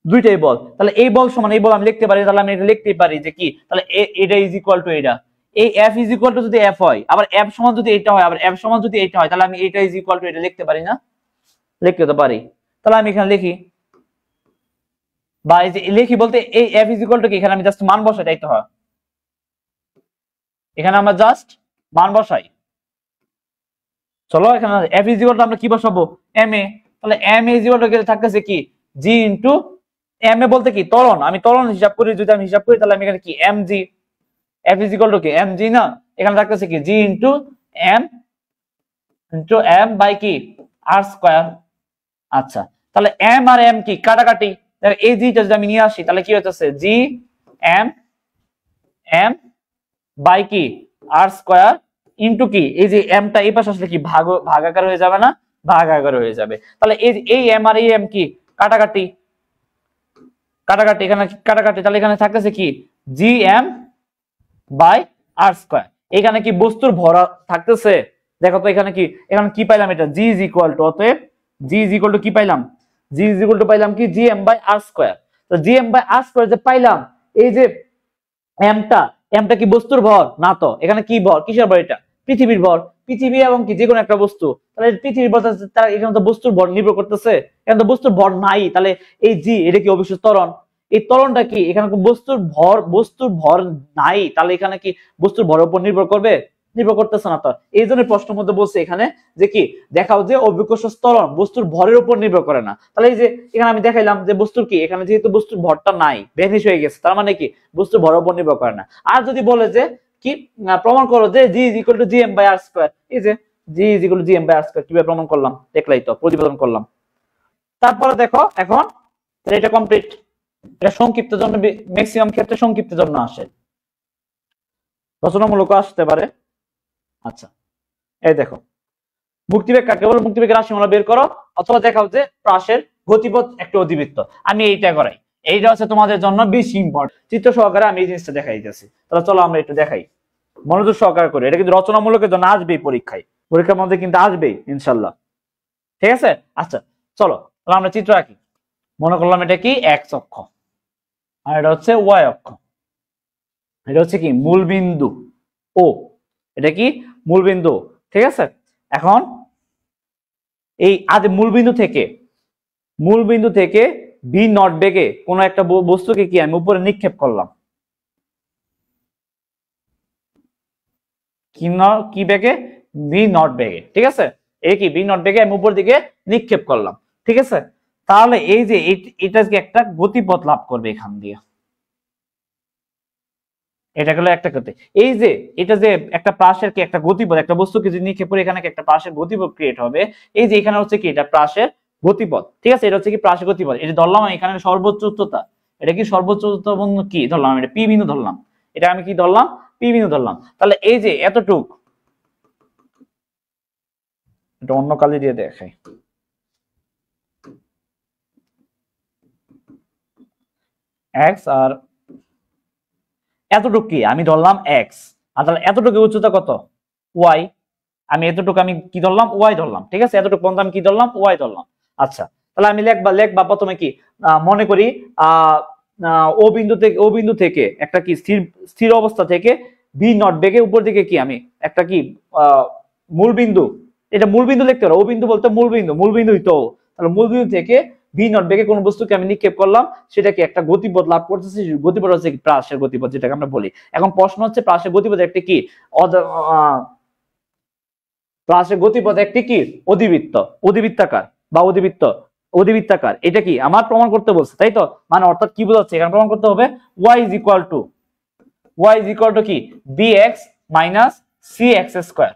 দুইটাই বল, তাহলে এই বল সমান এই বল আমি লিখতে পারি, তাহলে আমি এটা লিখতে পারি যে কি, তাহলে এটা ইজ ইকুয়াল টু এটা, এই এফ ইজ ইকুয়াল টু যদি এফ হয়, আবার এফ সমান যদি এটা হয়, আবার এফ সমান যদি এটা হয়, তাহলে আমি এটা ইজ ইকুয়াল টু এটা লিখতে পারি না? লিখতে তো পারি। তাহলে আমি এখানে লিখি, বা এই যে লিখি বলতে এই এফ ইজ ইকুয়াল টু কি, এখানে আমি জাস্ট মান বসাই, তাই তো হয়, এখানে আমরা জাস্ট মান বসাই। চলো এখানে এফ ইজ ইকুয়াল টু আমরা কি বসাবো এম এ, তাহলে এম ইজ ইকুয়াল টু থাকতেছে কি জি ইনটু এম এ বলতে কি ত্বরণ, আমি ত্বরণ হিসাব করি, যদি আমি হিসাব করি তাহলে আমি এখানে কি M G, F is equal to কি এম জি না, এখানে থাকতেছে কি জি ইনটু এম বাই কি আর স্কয়ার। আচ্ছা, তাহলে এম আর এম কি কাটাকাটি, তাহলে এই জিটা যদি আমি নিয়ে আসি তাহলে কি হচ্ছে জি এম এম বাই কি আর স্কয়ার ইনটু কি এই যে এমটা এই পাশে আসলে কি ভাগাকার হয়ে যাবে না, ভাগাকার হয়ে যাবে। তাহলে এই এম আর এই এম কি কাটাকাটি, এখানে কাটাকাটি, তাহলে এখানে থাকতেছে কি G M by R square. এখানে কি বস্তুর ভর থাকতেছে? দেখো তো এখানে কি পাইলাম, এটা জি ইজ ইকুয়াল টু, অতএব জি ইজ ইকুয়াল টু কি পাইলাম, জি ইজ ইকুয়াল টু পাইলাম কি G M by R square. তো G M by R square যে পাইলাম, এই যে এমটা এমটা কি বস্তুর ভর না, তো এখানে কি ভর, কিসের ভর, এটা পৃথিবীর ভর। পৃথিবী এবং কি যে কোনো একটা বস্তু, তাহলে পৃথিবীর ভর, তার এখানে তো বস্তুর ভর নির্ভর করতেছে, এখানে তো বস্তুর ভর নাই, তাহলে এই জি এটা কি অবশ্যই ত্বরণ। এই ত্বরণটা কি এখানে বস্তুর ভর নাই, তাহলে এখানে কি বস্তুর ভরের উপর নির্ভর করবে, নির্ভর করতেছে না। তো এই জন্য প্রশ্নের মধ্যে বলছে এখানে যে কি দেখাও যে অভিকর্ষ ত্বরণ বস্তুর ভরের উপর নির্ভর করে না। তাহলে এই যে এখানে আমি দেখাইলাম যে বস্তুর কি এখানে যেহেতু বস্তুর ভরটা নাই, ভ্যানিশ হয়ে গেছে, তার মানে কি বস্তুর ভরের উপর নির্ভর করে না। আর যদি বলে যে কি প্রমাণ করো যে g is equal to G M by R square, এই যে g is equal to G M by R square কিভাবে প্রমাণ করলাম দেখলাই তো, প্রতিপাদন করলাম। তারপরে দেখো এখন এটা কমপ্লিট। এটা সংক্ষিপ্ত জন্য, ম্যাক্সিমাম ক্ষেত্রে সংক্ষিপ্ত জন্য আসে, রচনামূলক আসতে পারে। আচ্ছা এই দেখো, মুক্তিবেগ কাকে বলে, মুক্তিবেগের রাশিমালা বের করো, অথবা দেখাও যে প্রাসের গতিপথ একটা অধিবৃত্ত। আমি এইটা করাই, এইটা হচ্ছে তোমাদের জন্য বেশি ইম্পর্টেন্ট। চিত্র সহকারে আমি এই জিনিসটা দেখাই দিতেছি, তাহলে চলো আমরা একটু দেখাই, মনোযোগ সহকারে করি। এটা কিন্তু রচনামূলকের জন্য আসবেই পরীক্ষায়, পরীক্ষার মধ্যে কিন্তু আসবেই ইনশাল্লাহ, ঠিক আছে। আচ্ছা চলো তাহলে আমরা চিত্র আঁকি। মনে করলাম এটা কি এক্স অক্ষ, আর এটা হচ্ছে ওয়াই অক্ষ, এটা হচ্ছে কি মূলবিন্দু ও, এটা কি মূলবিন্দু, ঠিক আছে। এখন এই আদি মূলবিন্দু থেকে বি নট বেগে কোন একটা বস্তুকে কি আমি উপরে নিক্ষেপ করলাম, কি বেগে, বি নট বেগে, ঠিক আছে। এই কি বি নট বেগে আমি উপর দিকে নিক্ষেপ করলাম, ঠিক আছে। তাহলে এই যে এটা কি একটা গতিপথ লাভ করবে এখান দিয়ে, এটা গেল একটা কথা। এই যে এটা যে একটা প্রাসের কি একটা গতিপথ, একটা বস্তুকে যদি নিক্ষেপ করে এখানে একটা প্রাসের গতিপথ ক্রিয়েট হবে। এই যে এখানে হচ্ছে কি এটা প্রাসের গতিপথ, ঠিক আছে, এটা হচ্ছে কি প্রাসের গতিপথ। এটা ধরলাম এখানে সর্বোচ্চ উচ্চতা, এটা কি সর্বোচ্চ উচ্চতা কি ধরলাম, এটা পি বিন্দু ধরলাম, এটা আমি কি ধরলাম, পি বিন্দু ধরলাম। তাহলে এই যে এতটুক, এটা অন্য কালি দিয়ে দেখাই, এক্স আর এতটুকু কি আমি ধরলাম এক্স, আর তাহলে এতটুকু উচ্চতা কত, ওয়াই, আমি এতটুকু আমি কি ধরলাম, ওয়াই ধরলাম, ঠিক আছে। এতটুকু পর্যন্ত আমি কি ধরলাম, ওয়াই ধরলাম। আচ্ছা তাহলে আমি লেখবা প্রথমে কি মনে করি ও বিন্দু থেকে একটা কি স্থির অবস্থা থেকে বি নট বেগে উপর দিকে কি আমি একটা কি মূল বিন্দু, এটা মূল বিন্দু লিখতে পারো, ও বিন্দু বলতে মূল বিন্দুই তো। তাহলে মূল বিন্দু থেকে বি নট বেগে কোন বস্তুকে আমি নিক্ষেপ করলাম, সেটা কি একটা গতিপথ লাভ করতেছে, গতিপথ হচ্ছে কি প্রাসের গতিপথ, যেটাকে আমরা বলি। এখন প্রশ্ন হচ্ছে প্রাসের গতিপথ একটি কি প্রাসের গতিপথ একটি কি অধিবৃত্তাকার বা অধিবৃত্তাকার, এটা কি আমার প্রমাণ করতে বলছে, তাই তো। মানে অর্থাৎ কি বোঝাচ্ছে, এখানে প্রমাণ করতে হবে y ইজ ইকুয়াল টু কি bx মাইনাস cx স্কয়ার,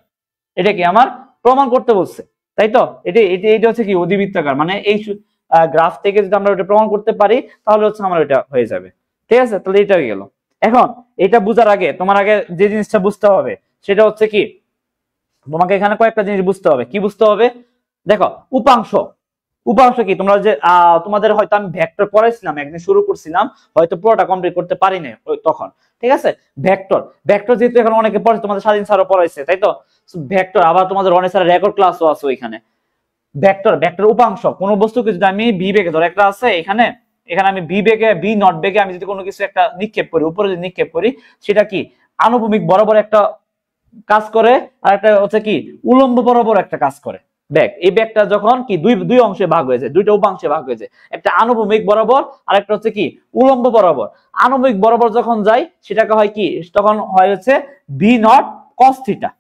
এটা কি আমার প্রমাণ করতে বলছে, তাই তো। এটা হচ্ছে কি অধিবৃত্তাকার, মানে এই গ্রাফ থেকে যদি আমরা ওটা প্রমাণ করতে পারি তাহলে হচ্ছে আমার এটা হয়ে যাবে, ঠিক আছে। তাহলে এটা হয়ে গেল। এখন এটা বুঝার আগে তোমার আগে যে জিনিসটা বুঝতে হবে সেটা হচ্ছে কি, তোমাকে এখানে কয়েকটা জিনিস বুঝতে হবে। কি বুঝতে হবে, দেখো উপাংশ কি তোমরা যে তোমাদের হয়তো আমি ভেক্টর পড়াইছিলাম, একদিন শুরু করছিলাম, হয়তো পুরোটা কমপ্লিট করতে পারি না তখন, ঠিক আছে। ভেক্টর যেহেতু এখন অনেকে পড়ে, তোমাদের স্বাধীন স্যারও পড়াইছে, তাই তো। ভেক্টর আবার তোমাদের অনেক স্যারের রেকর্ড ক্লাসও আছে ওইখানে। ভেক্টর উপাংশ কোন বস্তুকে যদি আমি ভি বেগে ধর একটা আছে এখানে আমি বি নট বেগে আমি যদি কোনো কিছু একটা নিক্ষেপ করি, উপরে যদি নিক্ষেপ করি, সেটা কি আনুভূমিক বরাবর একটা কাজ করে, আর একটা হচ্ছে কি উলম্ব বরাবর একটা কাজ করে ব্যাগ। এই ব্যাগটা যখন কি দুই অংশে ভাগ হয়ে যায়, দুইটা উপাংশে ভাগ হয়ে যায়, একটা আনুভূমিক বরাবর আর একটা হচ্ছে কি উলম্ব বরাবর। আনুভূমিক বরাবর যখন যায় সেটাকে হয় কি, তখন হয় হচ্ছে V naught cos theta,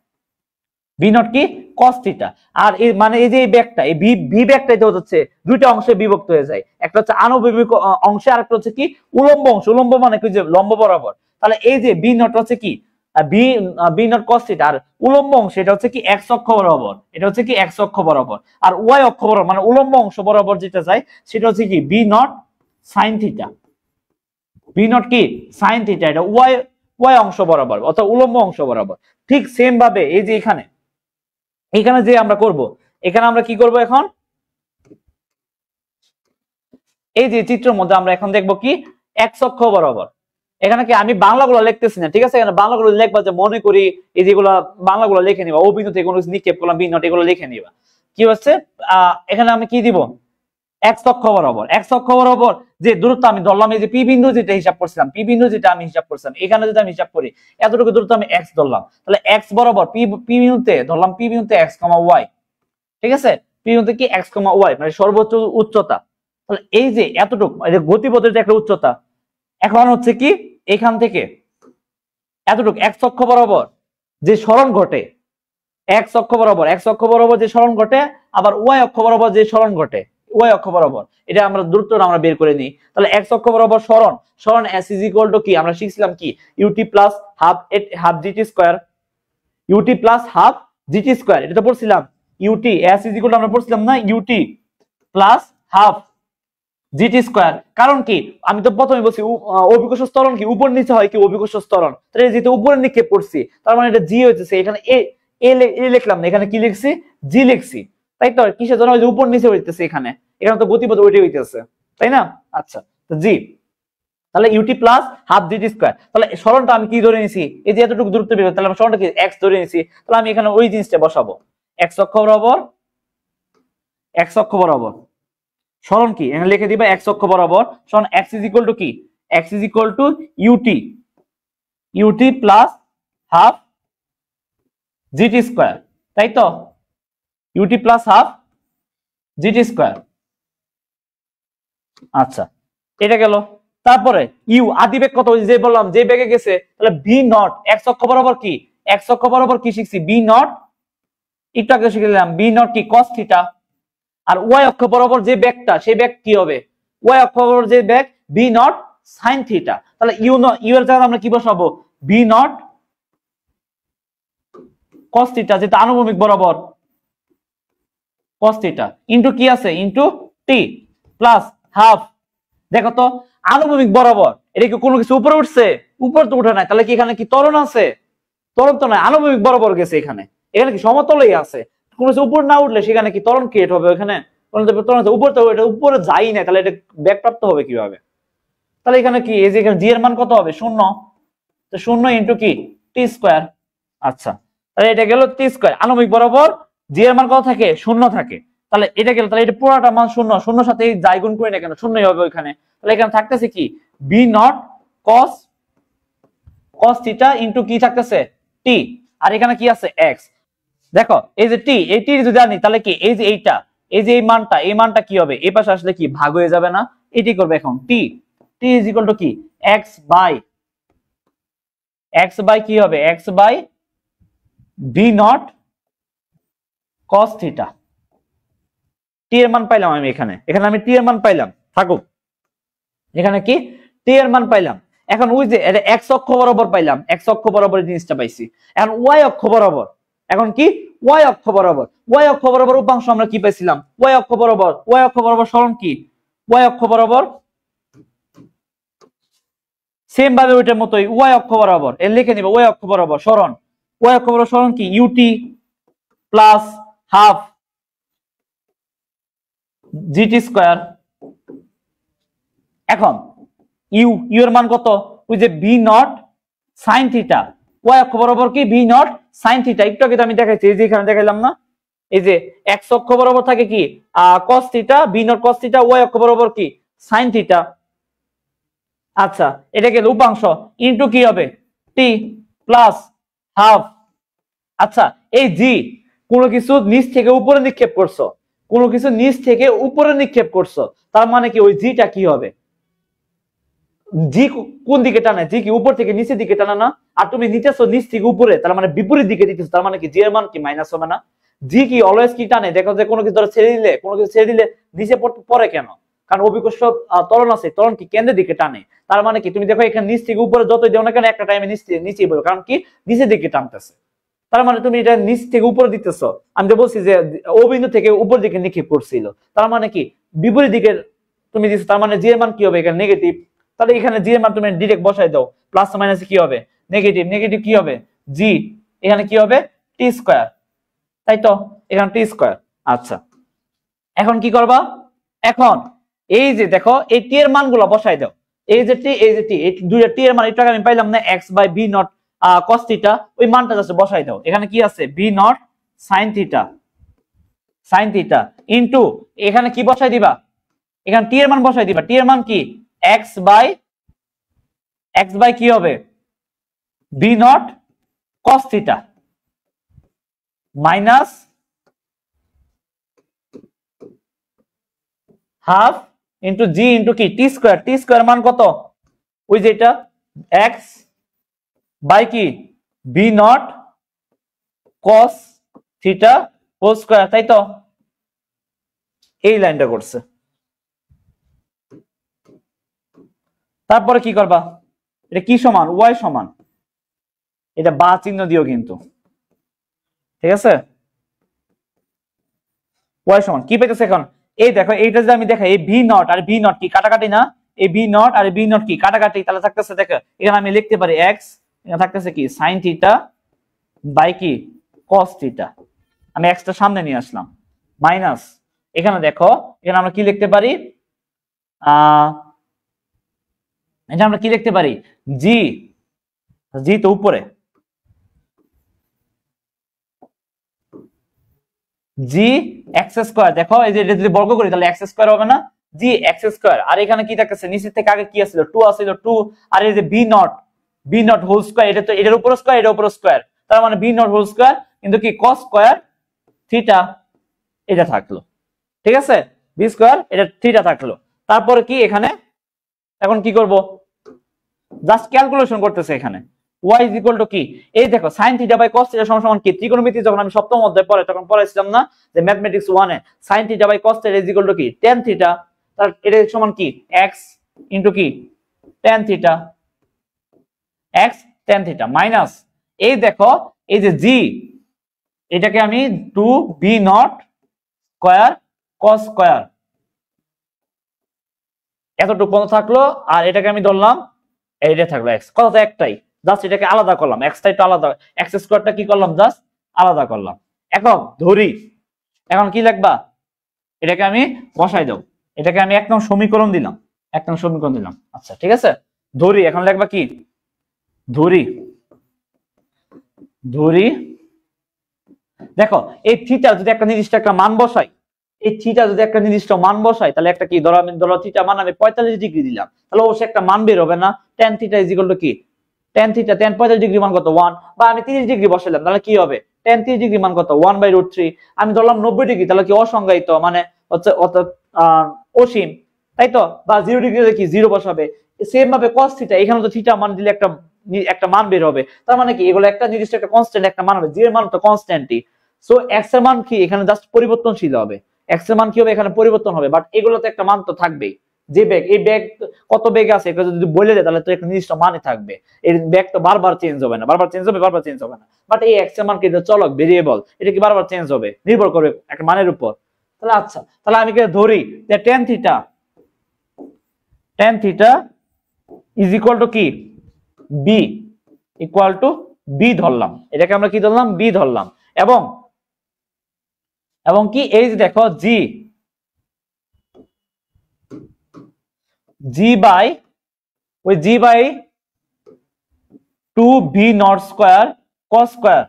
V naught কি কস থিটা। আর এই মানে এই যে এই ব্যাগটা, এই ভি ব্যাগটা এটা হচ্ছে দুইটা অংশে বিভক্ত হয়ে যায়, একটা হচ্ছে আনুভূমিক অংশে আর একটা হচ্ছে কি উলম্ব অংশ, উলম্ব মানে কি যে লম্ব বরাবর। তাহলে এই যে ভি নট হচ্ছে কি বি নট কস থিটা, আর উলম্ব অংশ এটা হচ্ছে কি এক্স অক্ষ বরাবর, এটা হচ্ছে কি এক্স অক্ষ বরাবর। আর ওয়াই অক্ষ বরাবর মানে উলম্ব অংশ বরাবর যেটা যায় সেটা হচ্ছে কি B nought sine theta, B nought কি সাইন থিটা, এটা ওয়াই অংশ বরাবর অর্থাৎ উলম্ব অংশ বরাবর। ঠিক সেম ভাবে এই যে এখানে যে আমরা করব, এখানে আমরা কি করব, এখন এই যে চিত্রের মধ্যে আমরা এখন দেখব কি এক্স অক্ষ বরাবর, এখানে কি আমি বাংলাগুলো লিখতেছি না, ঠিক আছে? এখানে বাংলাগুলো লিখবা যে মনে করি, এই যেগুলো বাংলাগুলো লিখে নিবা, ও বিন্দু থেকে কোনো কিছু নিক্ষেপ করলাম বি নট, এগুলো লিখে নিবা। কি হচ্ছে এখানে আমি কি দিব, এক্স অক্ষ বরাবর, এক্স অক্ষ বরাবর যে দূরত্ব আমি ধরলাম, এই যে পি বিন্দু যেটা হিসাব করছিলাম, পি বিন্দু যেটা আমি হিসাব করছিলাম, এখানে যদি আমি হিসাব করি এতটুকু দূরত্ব আমি এক্স ধরলাম, তাহলে এক্স বরাবর পি পি বিন্দুতে ধরলাম, পি বিন্দুতে এক্স কমা ওয়াই, ঠিক আছে? পি বিন্দুতে কি এক্স কমা ওয়াই মানে সর্বোচ্চ উচ্চতা। তাহলে এই যে এতটুকু গতিপথের যে একটা উচ্চতা, এখন হচ্ছে কি এখান থেকে এতটুকু এক্স অক্ষ বরাবর যে সরণ ঘটে, এক্স অক্ষ বরাবর, এক্স অক্ষ বরাবর যে সরণ ঘটে, আবার ওয়াই অক্ষ বরাবর যে সরণ ঘটে, ওয়াই অক্ষ বরাবর, এটা আমরা দূরত্বটা আমরা বের করে নিই। তাহলে এক্স অক্ষ বরাবর সরণ, সরণ এস ইজ ইকুয়াল টু কি আমরা শিখছিলাম কি, U T plus half G T square, U T plus half G T square, এটা তো পড়ছিলাম। U T S is equal to আমরা পড়ছিলাম না, U T plus half G T square. কারণ কি আমি তো প্রথমে বলছি অভিকর্ষ ত্বরণ কি উপর নিচে হয় কি অভিকর্ষ ত্বরণ, তাহলে যেহেতু উপরে নিক্ষেপ করছি তার মানে এটা জি হইতেছে, এখানে এ লিখলাম না, এখানে কি লিখছি, জি লিখছি, তাই তো? কিসের জন্য উপর নিচে হইতেছে, এখানে এখানে তো গতিপথ ওইটাই হইতেছে, তাই না? আচ্ছা, তো জি, তাহলে U T plus half G T square. তাহলে সরণটা আমি কি ধরে নিছি, এই যে এতটুকু দূরত্ব বের, তাহলে আমি সরণটা কি এক্স ধরে নিছি, তাহলে আমি এখানে ওই জিনিসটা বসাবো, এক্স অক্ষ বরাবর, এক্স অক্ষ বরাবর সরণ কি এখানে লিখে দিবা, এক্স অক্ষ বরাবর সরণ এক্স ইজ ইকুয়াল টু কি, X is equal to U T, U T plus half G T square, তাই তো? U T plus half G T square. আচ্ছা, এটা গেল। তারপরে ইউ আদি বেগ কত, যে বললাম যে বেগে গেছে, তাহলে ভি নট এক্স অক্ষ বরাবর কি, এক্স অক্ষ বরাবর কি শিখছি, বি নট, একটু আগে শিখে দিলাম বি নট কি কস থিটা। আর ওয়াই অক্ষ বরাবর যে বেগটা, সেই বেগ কি হবে, ওয়াই অক্ষ বরাবর যে বেগ বি নট সাইন থিটা। তাহলে ইউ এর জায়গায় আমরা কি বসাবো, বি নট কস থিটা, যেটা আনুভূমিক বরাবর কস থিটা ইনটু কি আছে, ইনটু টি প্লাস হাফ। দেখো তো আনুভূমিক বরাবর, এটা কি কোনো কিছু উপরে উঠছে, উপর তো উঠে নাই, তাহলে কি এখানে কি ত্বরণ আছে, ত্বরণ তো নাই, আনুভূমিক বরাবর গেছে, এখানে এখানে কি সমতলেই আছে, কোনো কিছু উপর না উঠলে সেখানে কি ত্বরণ ক্রিয়েট হবে, ওখানে উপর তো এটা উপরে যাই না, তাহলে এটা বেগ প্রাপ্ত হবে কিভাবে? তাহলে এখানে কি এই যে এখানে জি এর মান কত হবে, শূন্য, তো শূন্য ইনটু কি টি স্কয়ার। আচ্ছা, তাহলে এটা গেল টি স্কয়ার, আনুভূমিক বরাবর জি এর মান কত থাকে, শূন্য থাকে, তাহলে এটা গেল, তাহলে এটা পুরোটা মান শূন্য, শূন্য সাথে যাই গুণ করে না কেন শূন্যই হবে ওইখানে। তাহলে এখানে থাকতেছে কি B not cos cos theta into কি থাকতেছে টি, আর এখানে কি আছে এক্স। দেখো এই যে টি, এই টি যদি জানি তাহলে কি এই যে এইটা, এই যে এই মানটা, এই মানটা কি হবে, এই পাশে আসলে কি ভাগ হয়ে যাবে না, এটি করবে এখন T, T is equal to কি এক্স বাই কি হবে, x by B not cos theta. T এর মান পাইলাম আমি এখানে, এখানে আমি টি এর মান পাইলাম, থাকুক এখানে কি টি এর মান পাইলাম। এখন ওই যে এটা এক্স অক্ষ বরাবর পাইলাম, এক্স অক্ষ বরাবর জিনিসটা পাইছি, এখন ওয়াই অক্ষ বরাবর, এখন কি ওয়াই অক্ষ বরাবর, ওয়াই অক্ষ বরাবর উপাংশ আমরা কি পাইছিলাম, ওয়াই অক্ষ বরাবর, ওয়াই অক্ষ বরাবর সরণ কি, ওয়াই অক্ষ বরাবর সেম ভাবে ওইটার মতোই ওয়াই অক্ষ বরাবর এর লিখে নিব, ওয়াই অক্ষ বরাবর সরণ, ওয়াই অক্ষ বরাবর সরণ কি U T plus half G T square. এখন ইউ এর মান কত, ওই যে B nought sine theta, Y অক্ষ বরাবর কি বি নট সাইন থিটা, একটু আগে আমি দেখাইছি, এই যে এখানে দেখাইলাম না, এই যে এক্স অক্ষ বরাবর থাকে কি cos theta, B not cos theta, Y অক্ষ বরাবর কি সাইন থিটা। আচ্ছা, এটা গেল উপাংশ ইনটু কি হবে টি প্লাস হাফ। আচ্ছা, এই জি কোনো কিছু নিচ থেকে উপরে নিক্ষেপ করছো, কোনো কিছু নিচ থেকে উপরে নিক্ষেপ করছো, তার মানে কি ওই জিটা কি হবে, জি কোন দিকে টানে, জি কি উপর থেকে নিচের দিকে টানে না, আর তুমি নিতেছো নিচ থেকে উপরে, তার মানে বিপরীত দিকে দিতেছো, তার মানে কি জি এর মান কি মাইনাস হবে না? জি কি অলওয়েজ কি টানে, দেখো যে কোনো কিছু ধরো ছেড়ে দিলে, কোনো কিছু ছেড়ে দিলে নিচে পড়ে কেন, কারণ অভিকর্ষ ত্বরণ আছে, ত্বরণ কি কেন্দ্রের দিকে টানে, তার মানে কি তুমি দেখো এখানে নিচ থেকে উপরে যতই দেও না কেন একটা টাইমে নিচেই পড়বে, কারণ কি নিচের দিকে টানতেছে, তার মানে তুমি এটা নিচ থেকে উপরে দিতেছো। আমি তো বলছি যে ও বিন্দু থেকে উপর দিকে নিক্ষেপ করছিল, তার মানে কি বিপরীত দিকে তুমি দিচ্ছ, তার মানে জি এর মান কি হবে এখানে নেগেটিভ। তাহলে এখানে জি এর মান তুমি ডিরেক্ট বসাই দাও, প্লাস মাইনাস কি হবে নেগেটিভ, নেগেটিভ কি হবে জি, এখানে কি হবে টি স্কয়ার, তাই তো এখানে টি স্কয়ার। আচ্ছা, এখন কি করবা, এখন এই যে দেখো এই টি এর মানগুলো বসাই দাও, এই যে টি এই যে টি, এই দুইটা টি এর মান এটাকে আমি পাইলাম না x by B naught cos theta, ওই মানটা জাস্ট বসাই দাও। এখানে কি আছে b naught sin theta into এখানে কি বসাই দিবা, এখানে টি এর মান বসাই দিবা। টি এর মান কি x বাই কি হবে b naught cos theta minus half into g into কি টি স্কোয়ার মান কত, ওই যেটা এক্স বাই কি B not cos theta whole square, তাই তো? এই লাইনটা করছে। তারপরে কি করবা, এটা কি সমান ওয়াই সমান, এটা বা চিহ্ন দিও কিন্তু, ঠিক আছে? ওয়াই সমান কি পেতেছে এখন, এই দেখো এইটা যদি আমি দেখাই, এই ভি নট আর ভি নট কি কাটাকাটি না, এই ভি নট আর ভি নট কি কাটাকাটি, তাহলে থাকতেছে দেখো এখানে আমি লিখতে পারি এক্স, এখানে থাকতেছে কি সাইন থিটা বাই কি কস থিটা, আমি এক্সটা সামনে নিয়ে আসলাম মাইনাস, এখানে দেখো এখানে আমরা কি লিখতে পারি, এটা আমরা কি লিখতে পারি জি, জি তো উপরে, জি এক্স স্কোয়ার, দেখো এই যে যদি বর্গ করি তাহলে এক্স স্কোয়ার হবে না, জি এক্স স্কোয়ার, আর এখানে কি থাকতেছে নিচের থেকে আগে কি আসছিল 2 আসছিল 2, আর এই যে বি নট হোল স্কোয়ার, এটা তো এটার উপর স্কোয়ার এটার উপর স্কোয়ার, তার মানে বি নট হোল স্কোয়ার কিন্তু কি কস স্কোয়ার থিটা, এটা থাকলো, ঠিক আছে? বি স্কোয়ার এটা থিটা থাকলো। তারপরে কি এখানে এখন কি করব, জাস্ট ক্যালকুলেশন করতেছে এখানে y is equal to কি, এই দেখো sin theta by cos theta সমান কি, ত্রিকোণমিতি যখন আমি সপ্তম অধ্যায়ে পড়ে তখন পড়াইছিলাম না যে ম্যাথমেটিক্স 1 এ sin theta by cos theta is equal to কি tan থিটা, তার এটা সমান কি x ইনটু কি tan theta, x tan theta minus এই দেখো এই যে g, এটাকে আমি 2 b নট স্কয়ার cos স্কয়ার, এতটুকু পর্যন্ত থাকলো, আর এটাকে আমি ধরলাম এইটা থাকলো x, কথা তো একটাই, জাস্ট এটাকে আলাদা করলাম, এক্সটা একটু আলাদা, এক্স স্কয়ারটা কি করলাম জাস্ট আলাদা করলাম। এখন ধরি, এখন কি লিখবা, এটাকে আমি বসাই দাও, এটাকে আমি এক নং সমীকরণ দিলাম, এক নং সমীকরণ দিলাম, আচ্ছা ঠিক আছে। ধরি এখন লিখবা কি ধরি, দেখো এই থিটা যদি একটা নির্দিষ্ট একটা মান বসাই, এই থিটা যদি একটা নির্দিষ্ট মান বসাই তাহলে একটা কি ধরো আমি থিটা মান আমি 45 ডিগ্রি দিলাম, তাহলে অবশ্যই একটা মান বের হবে না, tan theta is equal to কি tan থিটা, tan 45 ডিগ্রি মান কত 1, বা আমি 30 ডিগ্রি বসাইলাম তাহলে কি হবে tan 30 ডিগ্রি মান কত 1/√3, আমি ধরলাম 90 ডিগ্রি তাহলে কি অসংজ্ঞায়িত মানে হচ্ছে অর্থাৎ অসীম, তাই তো? বা 0 ডিগ্রিতে কি 0 বসাবে, সেম ভাবে cos থিটা, এখানে তো থিটা মান দিলে একটা মান বের হবে, তার মানে কি এগুলো একটা নির্দিষ্ট একটা কনস্ট্যান্ট একটা মান হবে, জি এর মান তো কনস্ট্যান্টই, সো এক্স এর মান কি এখানে জাস্ট পরিবর্তনশীল হবে, এক্স এর মান কি হবে এখানে পরিবর্তন হবে, বাট এগুলোতে একটা মান তো থাকবেই, যে বেগ এই বেগ কত বেগ আছে এটা যদি বলে দেয় তাহলে তো একটা নির্দিষ্ট মানে থাকবে, এই বেগ তো বারবার চেঞ্জ হবে না, বারবার চেঞ্জ হবে না, বাট এই এক্স এর মান কি চলক ভেরিয়েবল, এটা কি বারবার চেঞ্জ হবে, নির্ভর করবে একটা মানের উপর। তাহলে আচ্ছা, তাহলে আমি কি ধরি যে tan theta is equal to কি বি, ইকুয়াল টু বি ধরলাম, এটাকে আমরা কি ধরলাম বি ধরলাম, এবং কি এই যে দেখো জি বাই ওই g by 2 v not square cos square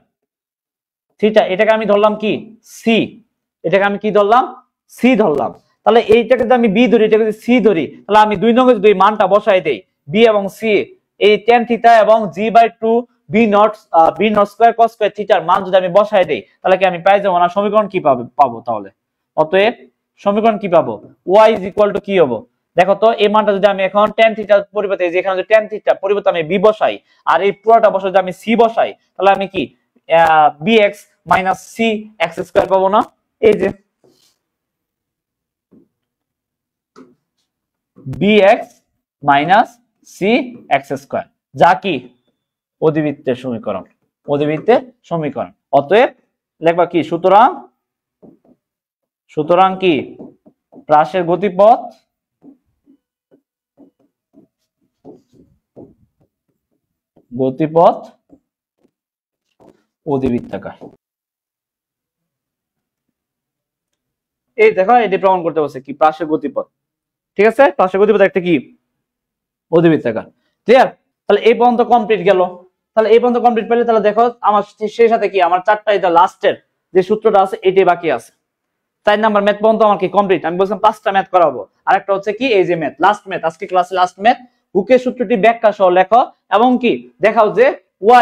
theta, এটাকে আমি ধরলাম কি সি, এটাকে আমি কি ধরলাম সি ধরলাম, তাহলে এইটাকে যদি আমি বি ধরি এটাকে যদি সি ধরি তাহলে আমি দুই নঙ্গে যদি মানটা বসাই দেই বি এবং সি, এই tan থিটা এবং g by 2 v not square cos square থিটার মান যদি আমি বসাই দেই তাহলে কি আমি পাই যাবো না, সমীকরণ কি পাবো তাহলে, অতএব সমীকরণ কি পাবো y ইজ ইকুয়াল টু কি হবো, দেখো তো এই মানটা যদি আমি এখন tan থিটার পরিবর্তে যেখানে যদি tan থিটার পরিবর্তে আমি বি বসাই আর এই পুরোটা বসাই যদি আমি সি বসাই তাহলে আমি কি bx minus c x square পাবো না, এই যে bx minus c x square, যা কি অধিবৃত্তের সমীকরণ, অতএব লেখবা কি সুতরাং কি প্রাসের গতিপথ অধিবৃত্তাকার। এই দেখো এটি প্রমাণ করতে বলছে কি প্রাসের গতিপথ, ঠিক আছে? প্রাসের গতিপথ একটা কি অধিবৃত্তাকার। ক্লিয়ার? তাহলে এই পর্যন্ত কমপ্লিট গেল। তাহলে এই পর্যন্ত কমপ্লিট পেলে তাহলে দেখো আমার সেই সাথে কি আমার চারটা এটা লাস্টের যে সূত্রটা আছে এটাই বাকি আছে। 4 নাম্বার ম্যাথ পর্যন্ত আমার কি কমপ্লিট। আমি বলছিলাম 5টা ম্যাথ করাবো, আর একটা হচ্ছে কি এই যে ম্যাথ, লাস্ট ম্যাথ, আজকে ক্লাসে লাস্ট ম্যাথ। হুকের সূত্রটি ব্যাখ্যা সহ লেখো এবং কি দেখাও যে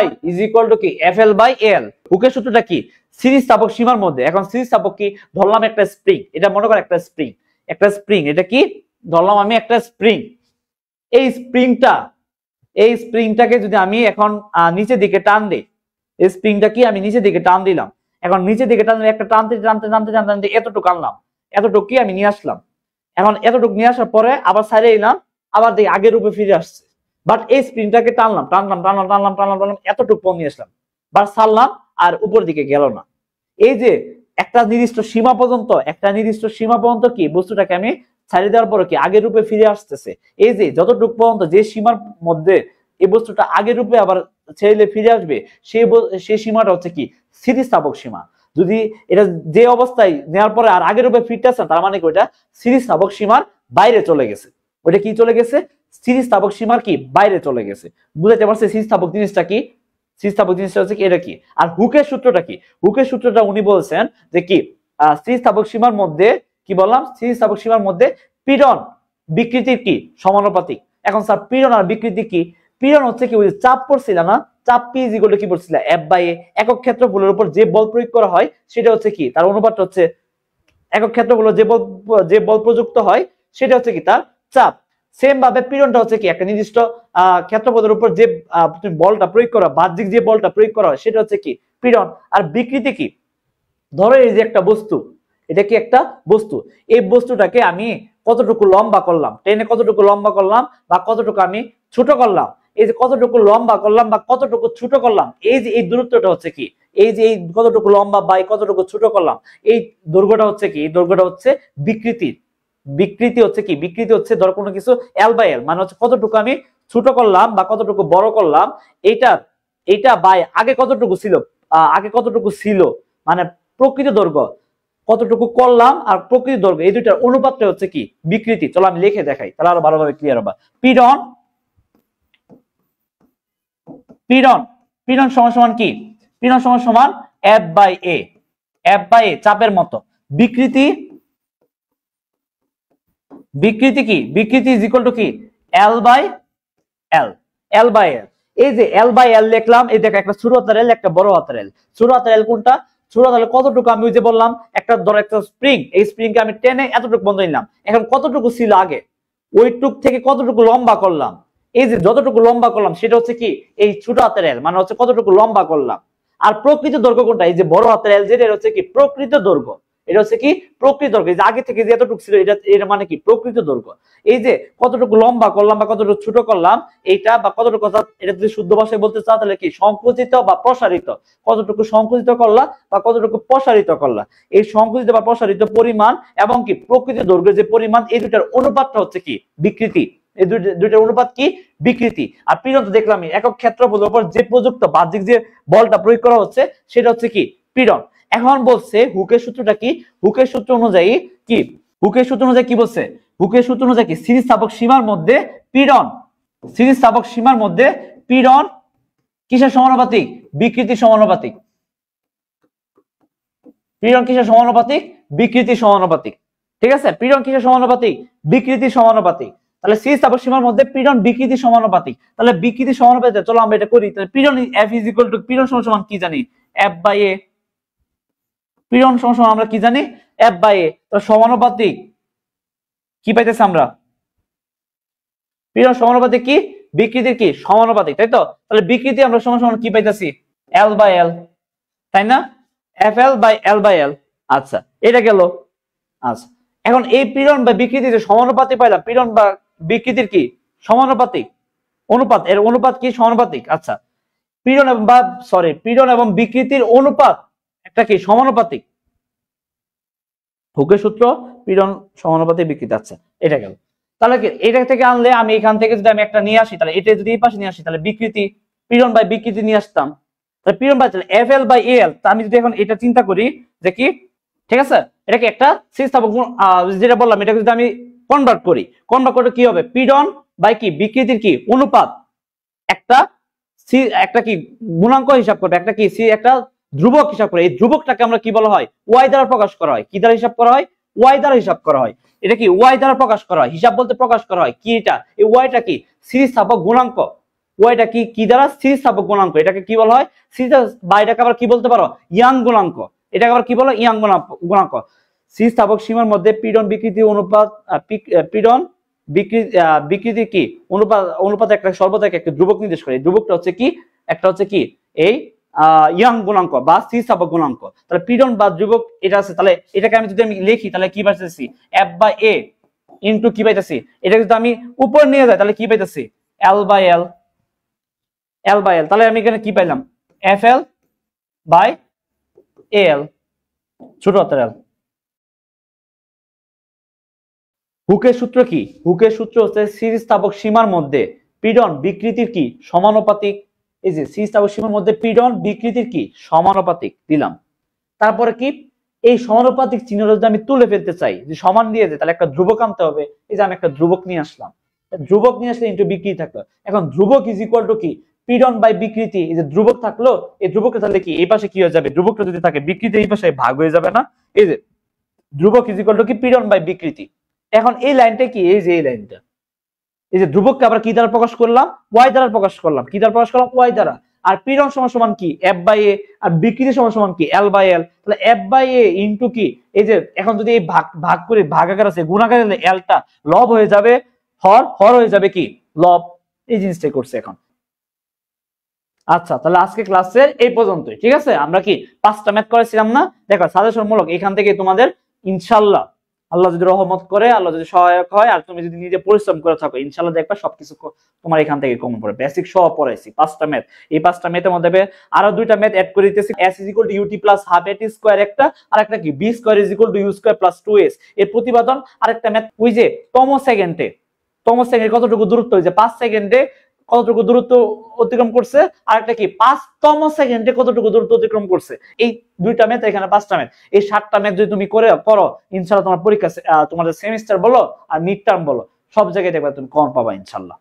y = কি FL/L। হুকের সূত্রটা কি সিরিজ স্থাপক সীমার মধ্যে। এখন সিরিজ স্থাপক কি ধরলাম একটা স্প্রিং, এটা মনে করো একটা স্প্রিং, এটা কি ধরলাম আমি একটা স্প্রিং। এই স্প্রিংটাকে যদি আমি এখন নিচের দিকে টান দিই, এই স্প্রিংটা কি আমি নিচের দিকে টান দিলাম, এখন নিচের দিকে টান একটা টানতে এতটুকু আনলাম, এতটুকু কি আমি নিয়ে আসলাম। এখন এতটুকু নিয়ে আসার পরে আবার সাইডে এলাম, আবার দেখি আগের রূপে ফিরে আসছে। বাট এই স্প্রিংটাকে টানলাম এতটুকু পর নিয়ে আসলাম, বাট ছাড়লাম আর উপর দিকে গেল না। এই যে একটা নির্দিষ্ট সীমা পর্যন্ত কি বস্তুটাকে আমি ছাড়িয়ে দেওয়ার পরে কি আগের রূপে ফিরে আসতেছে। এই যে যতটুকু পর্যন্ত যে সীমার মধ্যে এই বস্তুটা আগের রূপে আবার ছেড়ে ফিরে আসবে, সেই সীমাটা হচ্ছে কি স্থিতিস্থাপক সীমা। যদি এটা যে অবস্থায় নেওয়ার পরে আর আগের রূপে ফিরতে আসে, তার মানে কি ওইটা স্থিতিস্থাপক সীমার বাইরে চলে গেছে। ওইটা কি চলে গেছে? স্থিতিস্থাপক সীমার কি বাইরে চলে গেছে। বুঝতে পারছে স্থিতিস্থাপক জিনিসটা কি? স্থিতিস্থাপক জিনিসটা হচ্ছে কি এটা কি। আর হুকের সূত্রটা কি? হুকের সূত্রটা উনি বলছেন যে কি স্থিতিস্থাপক সীমার মধ্যে কি বললাম, স্থিতিস্থাপক সীমার মধ্যে পীড়ন বিকৃতির কি সমানুপাতিক। এখন স্যার পীড়ন আর বিকৃতি কি? পীড়ন হচ্ছে কি ওই চাপ পড়ছিল না, চাপ P = কি পড়ছিল F/A। একক ক্ষেত্রফলের উপর যে বল প্রয়োগ করা হয় সেটা হচ্ছে কি তার অনুপাতটা হচ্ছে একক ক্ষেত্রফল যে বল প্রযুক্ত হয় সেটা হচ্ছে কি তার চাপ। সেম ভাবে পীড়নটা হচ্ছে কি একটা নির্দিষ্ট ক্ষেত্রফলের উপর যে বলটা প্রয়োগ করা, বাহ্যিক যে বলটা প্রয়োগ করা হয় সেটা হচ্ছে কি পীড়ন। আর বিকৃতি কি? ধরো এই যে একটা বস্তু, এটা কি একটা বস্তু, এই বস্তুটাকে আমি কতটুকু লম্বা করলাম, টেনে কতটুকু লম্বা করলাম বা কতটুকু আমি ছোট করলাম, এই যে কতটুকু লম্বা করলাম বা কতটুকু ছোট করলাম, এই যে এই দূরত্বটা হচ্ছে কি এই যে এই কতটুকু লম্বা বা কতটুকু ছোট করলাম, এই দৈর্ঘ্যটা হচ্ছে কি এই দৈর্ঘ্যটা হচ্ছে বিকৃতি। বিকৃতি হচ্ছে কি বিকৃতি হচ্ছে ধর কোনো কিছু L/L মানে হচ্ছে কতটুকু আমি ছোট করলাম বা কতটুকু বড় করলাম, এইটা বাই আগে কতটুকু ছিল মানে প্রকৃত দৈর্ঘ্য কতটুকু করলাম আর প্রকৃত দৈর্ঘ্য, এই দুইটার অনুপাতটা হচ্ছে কি বিকৃতি। চলো আমি লিখে দেখাই তাহলে আরো ভালোভাবে ক্লিয়ার হবে। পীড়ন সমান কি? পীড়ন সমান F/A চাপের মতো। বিকৃতি কি? বিকৃতি = কি L/L। এই যে L/L লিখলাম, এই দেখো একটা ছোট হাতের L একটা বড় হাতের L। ছোট হাতের L কোনটা? ছোট হাতের L কতটুকু আমি ওই যে বললাম একটা ধরো একটা স্প্রিং, এই স্প্রিংকে আমি টেনে এতটুকু বন্ধ নিলাম, এখন কতটুকু ছিল আগে ওইটুক থেকে কতটুকু লম্বা করলাম, এই যে যতটুকু লম্বা করলাম সেটা হচ্ছে কি এই ছোট হাতের L মানে হচ্ছে কতটুকু লম্বা করলাম। আর প্রকৃত দৈর্ঘ্য কোনটা? এই যে বড় হাতের L যেটা হচ্ছে কি প্রকৃত দৈর্ঘ্য, এটা হচ্ছে কি প্রকৃত দৈর্ঘ্য। এই যে আগে থেকে যে এতটুকু ছিল এটা মানে কি প্রকৃত দৈর্ঘ্য। এই যে কতটুকু লম্বা করলাম বা কতটুকু ছোট করলাম এইটা বা কতটুকু, এটা যদি শুদ্ধ ভাষায় বলতে চাও তাহলে কি সংকুচিত বা প্রসারিত, কতটুকু সংকুচিত করলা বা কতটুকু প্রসারিত করলা, এই সংকুচিত বা প্রসারিত পরিমাণ এবং কি প্রকৃত দৈর্ঘ্যের যে পরিমাণ এই দুটার অনুপাতটা হচ্ছে কি বিকৃতি। এই দুইটার অনুপাত কি বিকৃতি। আর পীড়ন তো দেখলাম একক ক্ষেত্রফলের উপর যে প্রযুক্ত বাহ্যিক যে বলটা প্রয়োগ করা হচ্ছে সেটা হচ্ছে কি পীড়ন। এখন বলছে হুকের সূত্রটা কি? হুকের সূত্র অনুযায়ী কি? হুকের সূত্র অনুযায়ী কি বলছে? হুকের সূত্র অনুযায়ী কি স্থিতিস্থাপক সীমার মধ্যে পীড়ন কিসের সমানুপাতিক? বিকৃতির সমানুপাতিক। পীড়ন কিসের সমানুপাতিক? বিকৃতির সমানুপাতিক। ঠিক আছে, পীড়ন কিসের সমানুপাতিক? বিকৃতির সমানুপাতিক। তাহলে স্থিতিস্থাপক সীমার মধ্যে পীড়ন বিকৃতির সমানুপাতিক। তাহলে বিকৃতির সমানুপাতিক, চলো আমরা এটা করি। তাহলে পীড়ন F = পীড়ন সমান কি জানি F/A। পীড়ন সমান আমরা কি জানি F/A। তাহলে সমানুপাতিক কি পাইতেছি আমরা? পীড়ন সমানুপাতিক কি বিকৃতির কি সমানুপাতিক, তাই তো? তাহলে বিকৃতি আমরা সমান কি পাইতেছি L/L, তাই না? FL/L/L। আচ্ছা এটা গেল। আচ্ছা এখন এই পীড়ন বা বিকৃতির যে সমানুপাতিক পাইলাম, পীড়ন বা বিকৃতির কি সমানুপাতিক অনুপাত, এর অনুপাত কি সমানুপাতিক। আচ্ছা পীড়ন এবং বিকৃতির অনুপাত একটা কি সমানুপাতিক। হুকের সূত্র পীড়ন সমানুপাতিক বিকৃতি। আচ্ছা এটা গেল। তাহলে কি এটা থেকে আনলে আমি এখান থেকে যদি আমি একটা নিয়ে আসি, তাহলে এটা যদি এই পাশে নিয়ে আসি তাহলে বিকৃতি পীড়ন বাই বিকৃতি নিয়ে আসতাম, তাহলে পীড়ন বাই FL/AL। আমি যদি এখন এটা চিন্তা করি যে কি ঠিক আছে এটা কি একটা স্থিতিস্থাপক যেটা বললাম, এটা যদি আমি কনভার্ট করি কি হবে? পীড়ন বাই কি বিকৃতির কি অনুপাত একটা একটা কি গুণাঙ্ক হিসাব করবে, একটা কি একটা ধ্রুবক হিসাব করে। এই ধ্রুবকটাকে আমরা কি বলা হয়? ওয়াই দ্বারা প্রকাশ করা হয়। কি দ্বারা হিসাব করা হয়? ওয়াই দ্বারা হিসাব করা হয়। এটা কি ওয়াই দ্বারা প্রকাশ করা হয়, হিসাব বলতে প্রকাশ করা হয়। কি এটা? এই ওয়াইটা কি স্থিতিস্থাপক গুণাঙ্ক। ওয়াইটা কি দ্বারা? স্থিতিস্থাপক গুণাঙ্ক। এটাকে কি বলা হয়? বা এটাকে আবার কি বলতে পারো? ইয়াং গুণাঙ্ক। এটাকে আবার কি বলো? ইয়াং গুণাঙ্ক। স্থিতিস্থাপক সীমার মধ্যে পীড়ন বিকৃতি অনুপাত, পীড়ন বিকৃতি কি অনুপাত একটা সর্বদা একটা ধ্রুবক নির্দেশ করে। ধ্রুবকটা হচ্ছে কি? একটা হচ্ছে কি এই ইয়াং গুণাঙ্ক বা স্থিতিস্থাপক গুণাঙ্ক। তাহলে পীড়ন বা ধ্রুবক এটা আছে। তাহলে এটাকে আমি যদি আমি লিখি তাহলে কি পাইতেছি? এফ বাই এ ইন্টু কি পাইতেছি? এটা যদি আমি উপর নিয়ে যাই তাহলে কি পাইতেছি? L by l. তাহলে আমি এখানে কি পাইলাম? এফ এল বাই এ এল, ছোট হাতের এল। হুকের সূত্র কি? হুকের সূত্র হচ্ছে স্থিতিস্থাপক সীমার মধ্যে পীড়ন বিকৃতির কি সমানুপাতিক। এই যে স্থিতিস্থাপক সীমার মধ্যে পীড়ন বিকৃতির কি সমানুপাতিক দিলাম। তারপরে কি এই সমানুপাতিক চিহ্নটা যদি আমি তুলে ফেলতে চাই, যে সমান দিয়ে দেয়, তাহলে একটা ধ্রুবক আনতে হবে। এই যে আমি একটা ধ্রুবক নিয়ে আসলাম, ধ্রুবক নিয়ে আসলে ইন্টু বিকৃতি থাকলো। এখন ধ্রুবক ইজ ইকুয়াল টু কি পীড়ন বাই বিকৃতি। এই যে ধ্রুবক থাকলো, এই ধ্রুবকটা তাহলে কি এই পাশে কি হয়ে যাবে? ধ্রুবকটা যদি থাকে বিকৃতি এই পাশে ভাগ হয়ে যাবে না? এই যে ধ্রুবক ইজ ইকুয়াল টু কি পীড়ন বাই বিকৃতি। এখন এই লাইনটা কি? এই যে এই লাইনটা, এই যে ধ্রুবককে আমরা কি দ্বারা প্রকাশ করলাম? ওয়াই দ্বারা প্রকাশ করলাম। কি দ্বারা প্রকাশ করলাম? ওয়াই দ্বারা। আর পীড়ন সমান সমান কি? এফ বাই এ। আর বিকৃতি সমান সমান কি? L by l. তাহলে এফ বাই এ ইন্টু কি এই যে এখন যদি এই ভাগ করে ভাগাকার আছে গুণাকার হলে এলটা লব হয়ে যাবে, হর হয়ে যাবে কি লব। এই জিনিসটাই করছে এখন। আচ্ছা, তাহলে আজকে ক্লাসের এই পর্যন্তই। ঠিক আছে, আমরা কি 5টা ম্যাথ করেছিলাম না? দেখো সাজেশন মূলক এখান থেকে তোমাদের ইনশাআল্লাহ, আল্লাহ যদি রহমত করে, আল্লাহ যদি সহায়ক হয়, আর তুমি যদি নিজে পরিশ্রম করে থাকো, ইনশাআল্লাহ দেখবা সবকিছু তোমার এখান থেকে কমন পড়ে। বেসিক সহ পড়াইছি 5টা ম্যাথ। এই 5টা ম্যাথের মধ্যে আরো 2টা ম্যাথ অ্যাড করে দিতেছি। s = ut + ½ at স্কয়ার একটা, আর একটা কি b² = u² + 2s এর প্রতিপাদন। আরেকটা ম্যাথ ওই যে তম সেকেন্ডে কতটুকু দূরত্ব, হয়েছে 5 সেকেন্ডে কতটুকু দূরত্ব অতিক্রম করছে, আর একটা কি 5তম সেকেন্ডে কতটুকু দূরত্ব অতিক্রম করছে। এই 2টা ম্যাথ, এখানে 5টা ম্যাথ। এই 7টা ম্যাথ যদি তুমি করো, ইনশাআল্লাহ তোমার পরীক্ষা, তোমাদের সেমিস্টার বলো আর মিড টার্ম বলো, সব জায়গায় দেখবা তুমি কমন পাবা ইনশাআল্লাহ।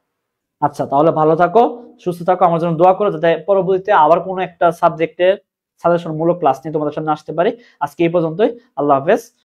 আচ্ছা, তাহলে ভালো থাকো, সুস্থ থাকো, আমার জন্য দোয়া করো যাতে পরবর্তীতে আবার কোনো একটা সাবজেক্টের সাজেশন মূলক ক্লাস নিয়ে তোমাদের সামনে আসতে পারি। আজকে এই পর্যন্তই। আল্লাহ হাফেজ।